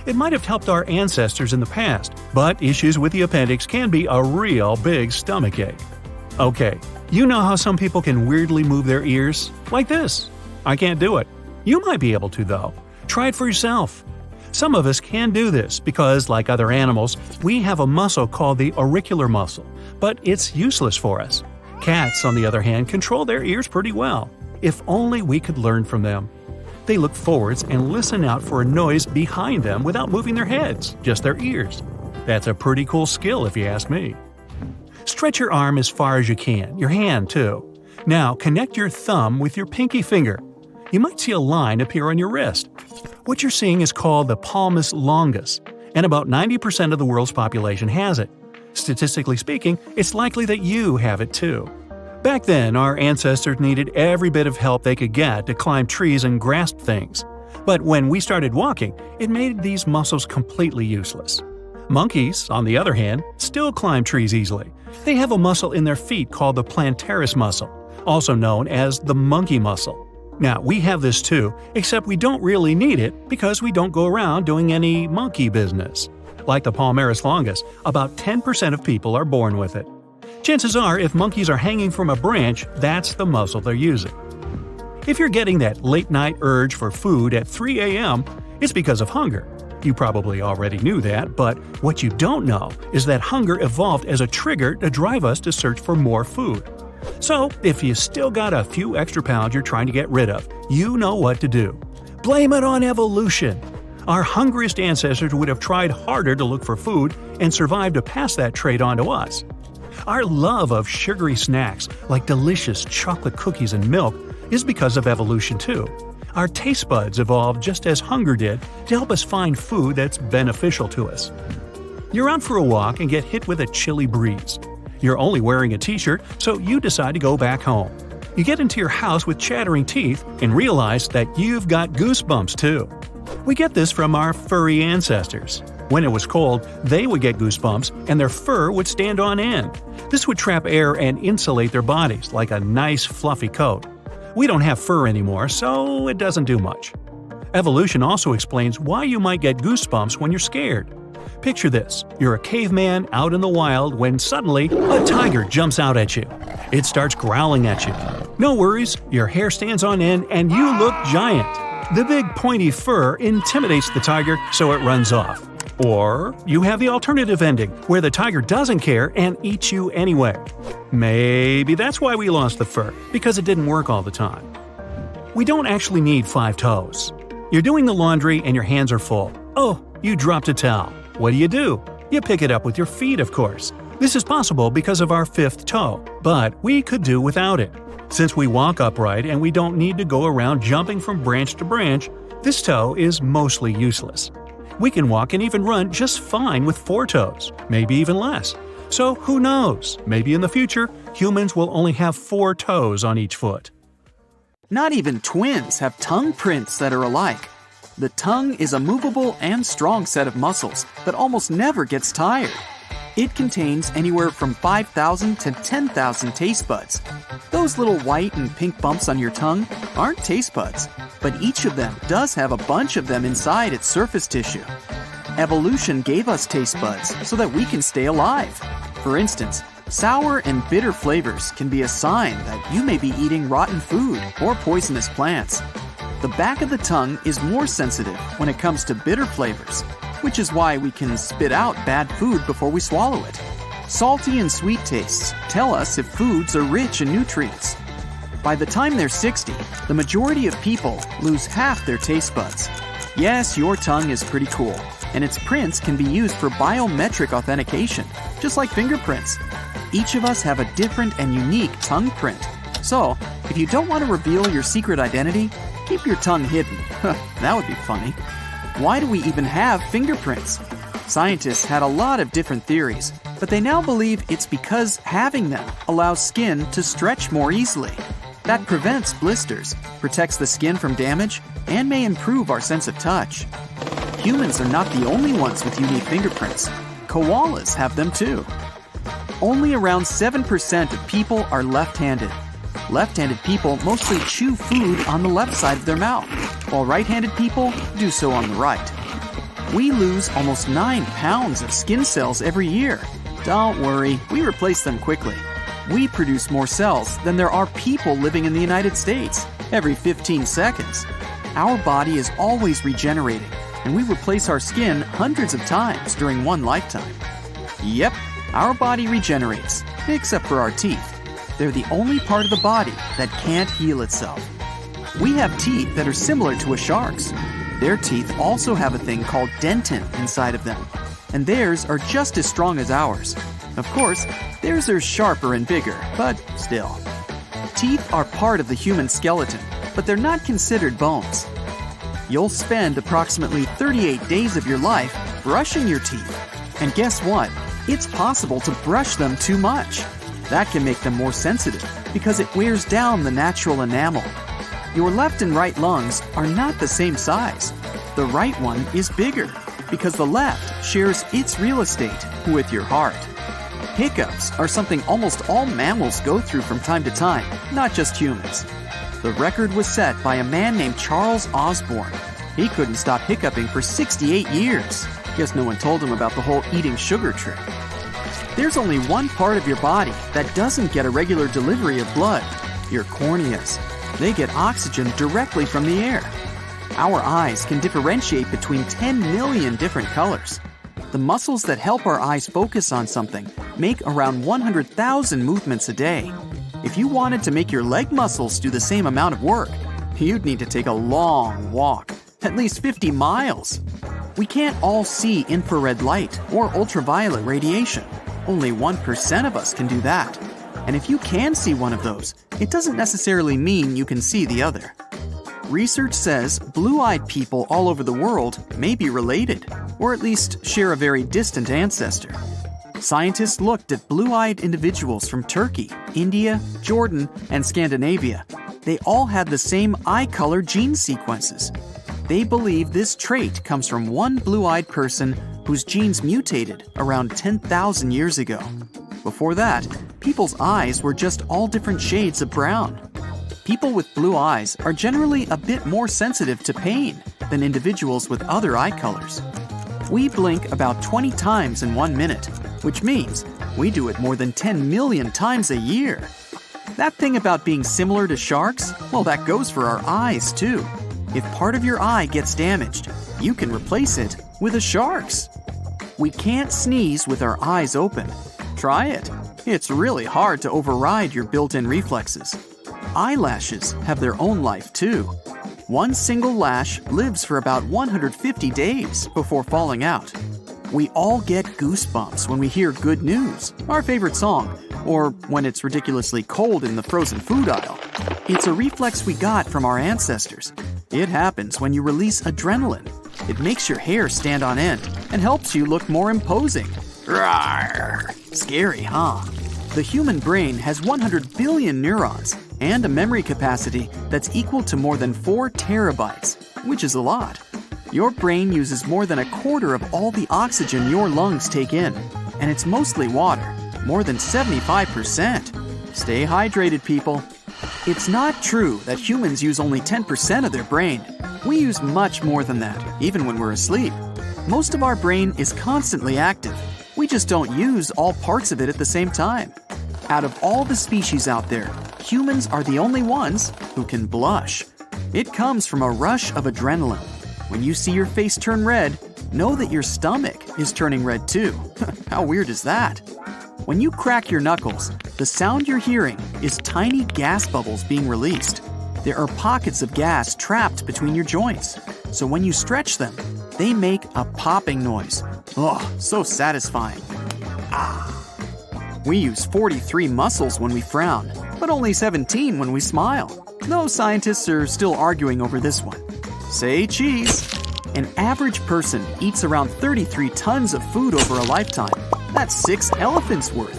It might have helped our ancestors in the past, but issues with the appendix can be a real big stomachache. Okay, you know how some people can weirdly move their ears? Like this. I can't do it. You might be able to, though. Try it for yourself. Some of us can do this because, like other animals, we have a muscle called the auricular muscle, but it's useless for us. Cats, on the other hand, control their ears pretty well. If only we could learn from them. They look forwards and listen out for a noise behind them without moving their heads, just their ears. That's a pretty cool skill if you ask me. Stretch your arm as far as you can, your hand too. Now connect your thumb with your pinky finger. You might see a line appear on your wrist. What you're seeing is called the palmus longus, and about 90% of the world's population has it. Statistically speaking, it's likely that you have it too. Back then, our ancestors needed every bit of help they could get to climb trees and grasp things. But when we started walking, it made these muscles completely useless. Monkeys, on the other hand, still climb trees easily. They have a muscle in their feet called the plantaris muscle, also known as the monkey muscle. Now, we have this too, except we don't really need it because we don't go around doing any monkey business. Like the palmaris longus, about 10% of people are born with it. Chances are, if monkeys are hanging from a branch, that's the muscle they're using. If you're getting that late-night urge for food at 3 a.m., it's because of hunger. You probably already knew that, but what you don't know is that hunger evolved as a trigger to drive us to search for more food. So, if you still got a few extra pounds you're trying to get rid of, you know what to do. Blame it on evolution! Our hungriest ancestors would have tried harder to look for food and survived to pass that trait on to us. Our love of sugary snacks, like delicious chocolate cookies and milk, is because of evolution too. Our taste buds evolved just as hunger did to help us find food that's beneficial to us. You're out for a walk and get hit with a chilly breeze. You're only wearing a t-shirt, so you decide to go back home. You get into your house with chattering teeth and realize that you've got goosebumps too. We get this from our furry ancestors. When it was cold, they would get goosebumps and their fur would stand on end. This would trap air and insulate their bodies like a nice fluffy coat. We don't have fur anymore, so it doesn't do much. Evolution also explains why you might get goosebumps when you're scared. Picture this. You're a caveman out in the wild when suddenly a tiger jumps out at you. It starts growling at you. No worries, your hair stands on end and you look giant. The big pointy fur intimidates the tiger, so it runs off. Or you have the alternative ending, where the tiger doesn't care and eats you anyway. Maybe that's why we lost the fur, because it didn't work all the time. We don't actually need 5 toes. You're doing the laundry and your hands are full. Oh, you dropped a towel. What do? You pick it up with your feet, of course. This is possible because of our 5th toe, but we could do without it. Since we walk upright and we don't need to go around jumping from branch to branch, this toe is mostly useless. We can walk and even run just fine with 4 toes, maybe even less. So who knows, maybe in the future, humans will only have 4 toes on each foot. Not even twins have tongue prints that are alike. The tongue is a movable and strong set of muscles that almost never gets tired. It contains anywhere from 5,000 to 10,000 taste buds. Those little white and pink bumps on your tongue aren't taste buds, but each of them does have a bunch of them inside its surface tissue. Evolution gave us taste buds so that we can stay alive. For instance, sour and bitter flavors can be a sign that you may be eating rotten food or poisonous plants. The back of the tongue is more sensitive when it comes to bitter flavors, which is why we can spit out bad food before we swallow it. Salty and sweet tastes tell us if foods are rich in nutrients. By the time they're 60, the majority of people lose half their taste buds. Yes, your tongue is pretty cool, and its prints can be used for biometric authentication, just like fingerprints. Each of us have a different and unique tongue print. So, if you don't want to reveal your secret identity, keep your tongue hidden. That would be funny. Why do we even have fingerprints? Scientists had a lot of different theories, but they now believe it's because having them allows skin to stretch more easily. That prevents blisters, protects the skin from damage, and may improve our sense of touch. Humans are not the only ones with unique fingerprints. Koalas have them too. Only around 7% of people are left-handed. Left-handed people mostly chew food on the left side of their mouth, while right-handed people do so on the right. We lose almost 9 pounds of skin cells every year. Don't worry, we replace them quickly. We produce more cells than there are people living in the United States every 15 seconds. Our body is always regenerating, and we replace our skin hundreds of times during one lifetime. Yep, our body regenerates, except for our teeth. They're the only part of the body that can't heal itself. We have teeth that are similar to a shark's. Their teeth also have a thing called dentin inside of them, and theirs are just as strong as ours. Of course, theirs are sharper and bigger, but still. Teeth are part of the human skeleton, but they're not considered bones. You'll spend approximately 38 days of your life brushing your teeth. And guess what? It's possible to brush them too much. That can make them more sensitive because it wears down the natural enamel. Your left and right lungs are not the same size. The right one is bigger because the left shares its real estate with your heart. Hiccups are something almost all mammals go through from time to time, not just humans. The record was set by a man named Charles Osborne. He couldn't stop hiccuping for 68 years. Guess no one told him about the whole eating sugar trick. There's only one part of your body that doesn't get a regular delivery of blood, your corneas. They get oxygen directly from the air. Our eyes can differentiate between 10 million different colors. The muscles that help our eyes focus on something make around 100,000 movements a day. If you wanted to make your leg muscles do the same amount of work, you'd need to take a long walk, at least 50 miles. We can't all see infrared light or ultraviolet radiation. Only 1% of us can do that. And if you can see one of those, it doesn't necessarily mean you can see the other. Research says blue-eyed people all over the world may be related, or at least share a very distant ancestor. Scientists looked at blue-eyed individuals from Turkey, India, Jordan, and Scandinavia. They all had the same eye color gene sequences. They believe this trait comes from one blue-eyed person whose genes mutated around 10,000 years ago. Before that, people's eyes were just all different shades of brown. People with blue eyes are generally a bit more sensitive to pain than individuals with other eye colors. We blink about 20 times in 1 minute, which means we do it more than 10 million times a year. That thing about being similar to sharks, well, that goes for our eyes too. If part of your eye gets damaged, you can replace it with a shark's. We can't sneeze with our eyes open. Try it. It's really hard to override your built-in reflexes. Eyelashes have their own life too. One single lash lives for about 150 days before falling out. We all get goosebumps when we hear good news, our favorite song, or when it's ridiculously cold in the frozen food aisle. It's a reflex we got from our ancestors. It happens when you release adrenaline. It makes your hair stand on end and helps you look more imposing. Rawr! Scary, huh? The human brain has 100 billion neurons and a memory capacity that's equal to more than 4 terabytes, which is a lot. Your brain uses more than a quarter of all the oxygen your lungs take in. and it's mostly water, more than 75%. Stay hydrated, people. It's not true that humans use only 10% of their brain. We use much more than that, even when we're asleep. Most of our brain is constantly active. We just don't use all parts of it at the same time. Out of all the species out there, humans are the only ones who can blush. It comes from a rush of adrenaline. When you see your face turn red, know that your stomach is turning red too. How weird is that? When you crack your knuckles, the sound you're hearing is tiny gas bubbles being released. There are pockets of gas trapped between your joints, so when you stretch them, they make a popping noise. Oh, so satisfying. We use 43 muscles when we frown, but only 17 when we smile. No scientists are still arguing over this one. Say cheese. An average person eats around 33 tons of food over a lifetime. That's 6 elephants worth.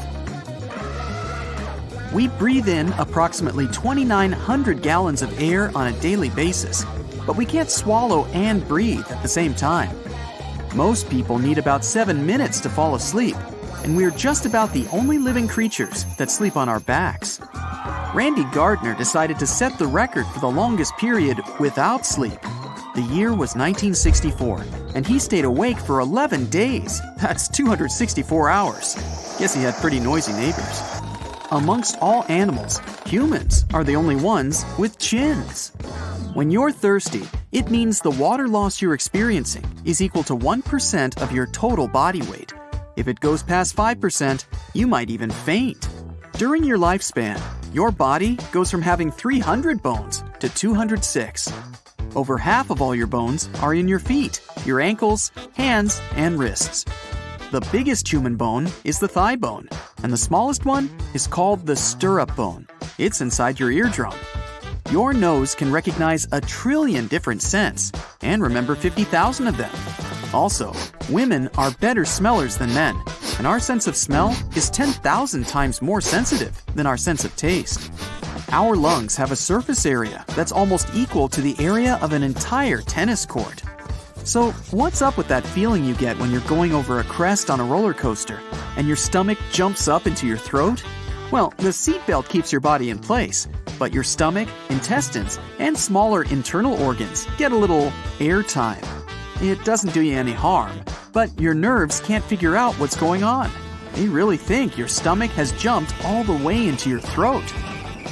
We breathe in approximately 2,900 gallons of air on a daily basis, but we can't swallow and breathe at the same time. Most people need about 7 minutes to fall asleep, and we're just about the only living creatures that sleep on our backs. Randy Gardner decided to set the record for the longest period without sleep. The year was 1964, and he stayed awake for 11 days. That's 264 hours. Guess he had pretty noisy neighbors. Amongst all animals, humans are the only ones with chins. When you're thirsty, it means the water loss you're experiencing is equal to 1% of your total body weight. If it goes past 5%, you might even faint. During your lifespan, your body goes from having 300 bones to 206. Over half of all your bones are in your feet, your ankles, hands, and wrists. The biggest human bone is the thigh bone, and the smallest one is called the stirrup bone. It's inside your eardrum. Your nose can recognize 1 trillion different scents and remember 50,000 of them. Also, women are better smellers than men, and our sense of smell is 10,000 times more sensitive than our sense of taste. Our lungs have a surface area that's almost equal to the area of an entire tennis court. So, what's up with that feeling you get when you're going over a crest on a roller coaster and your stomach jumps up into your throat? Well, the seatbelt keeps your body in place, but your stomach, intestines, and smaller internal organs get a little airtime. It doesn't do you any harm, but your nerves can't figure out what's going on. They really think your stomach has jumped all the way into your throat.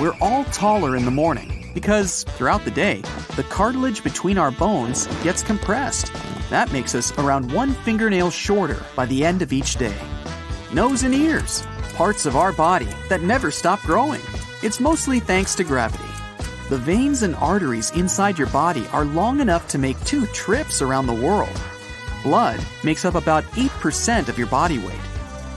We're all taller in the morning because, throughout the day, the cartilage between our bones gets compressed. That makes us around 1 fingernail shorter by the end of each day. Nose and ears, parts of our body that never stop growing. It's mostly thanks to gravity. The veins and arteries inside your body are long enough to make 2 trips around the world. Blood makes up about 8% of your body weight.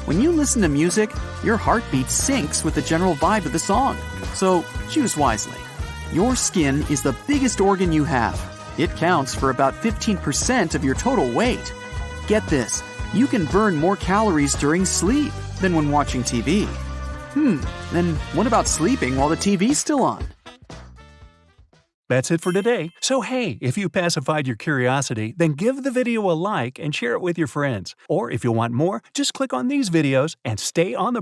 When you listen to music, your heartbeat syncs with the general vibe of the song. So choose wisely. Your skin is the biggest organ you have. It counts for about 15% of your total weight. Get this, you can burn more calories during sleep than when watching TV. Then what about sleeping while the TV's still on? That's it for today. So hey, if you pacified your curiosity, then give the video a like and share it with your friends. Or if you want more, just click on these videos and stay on the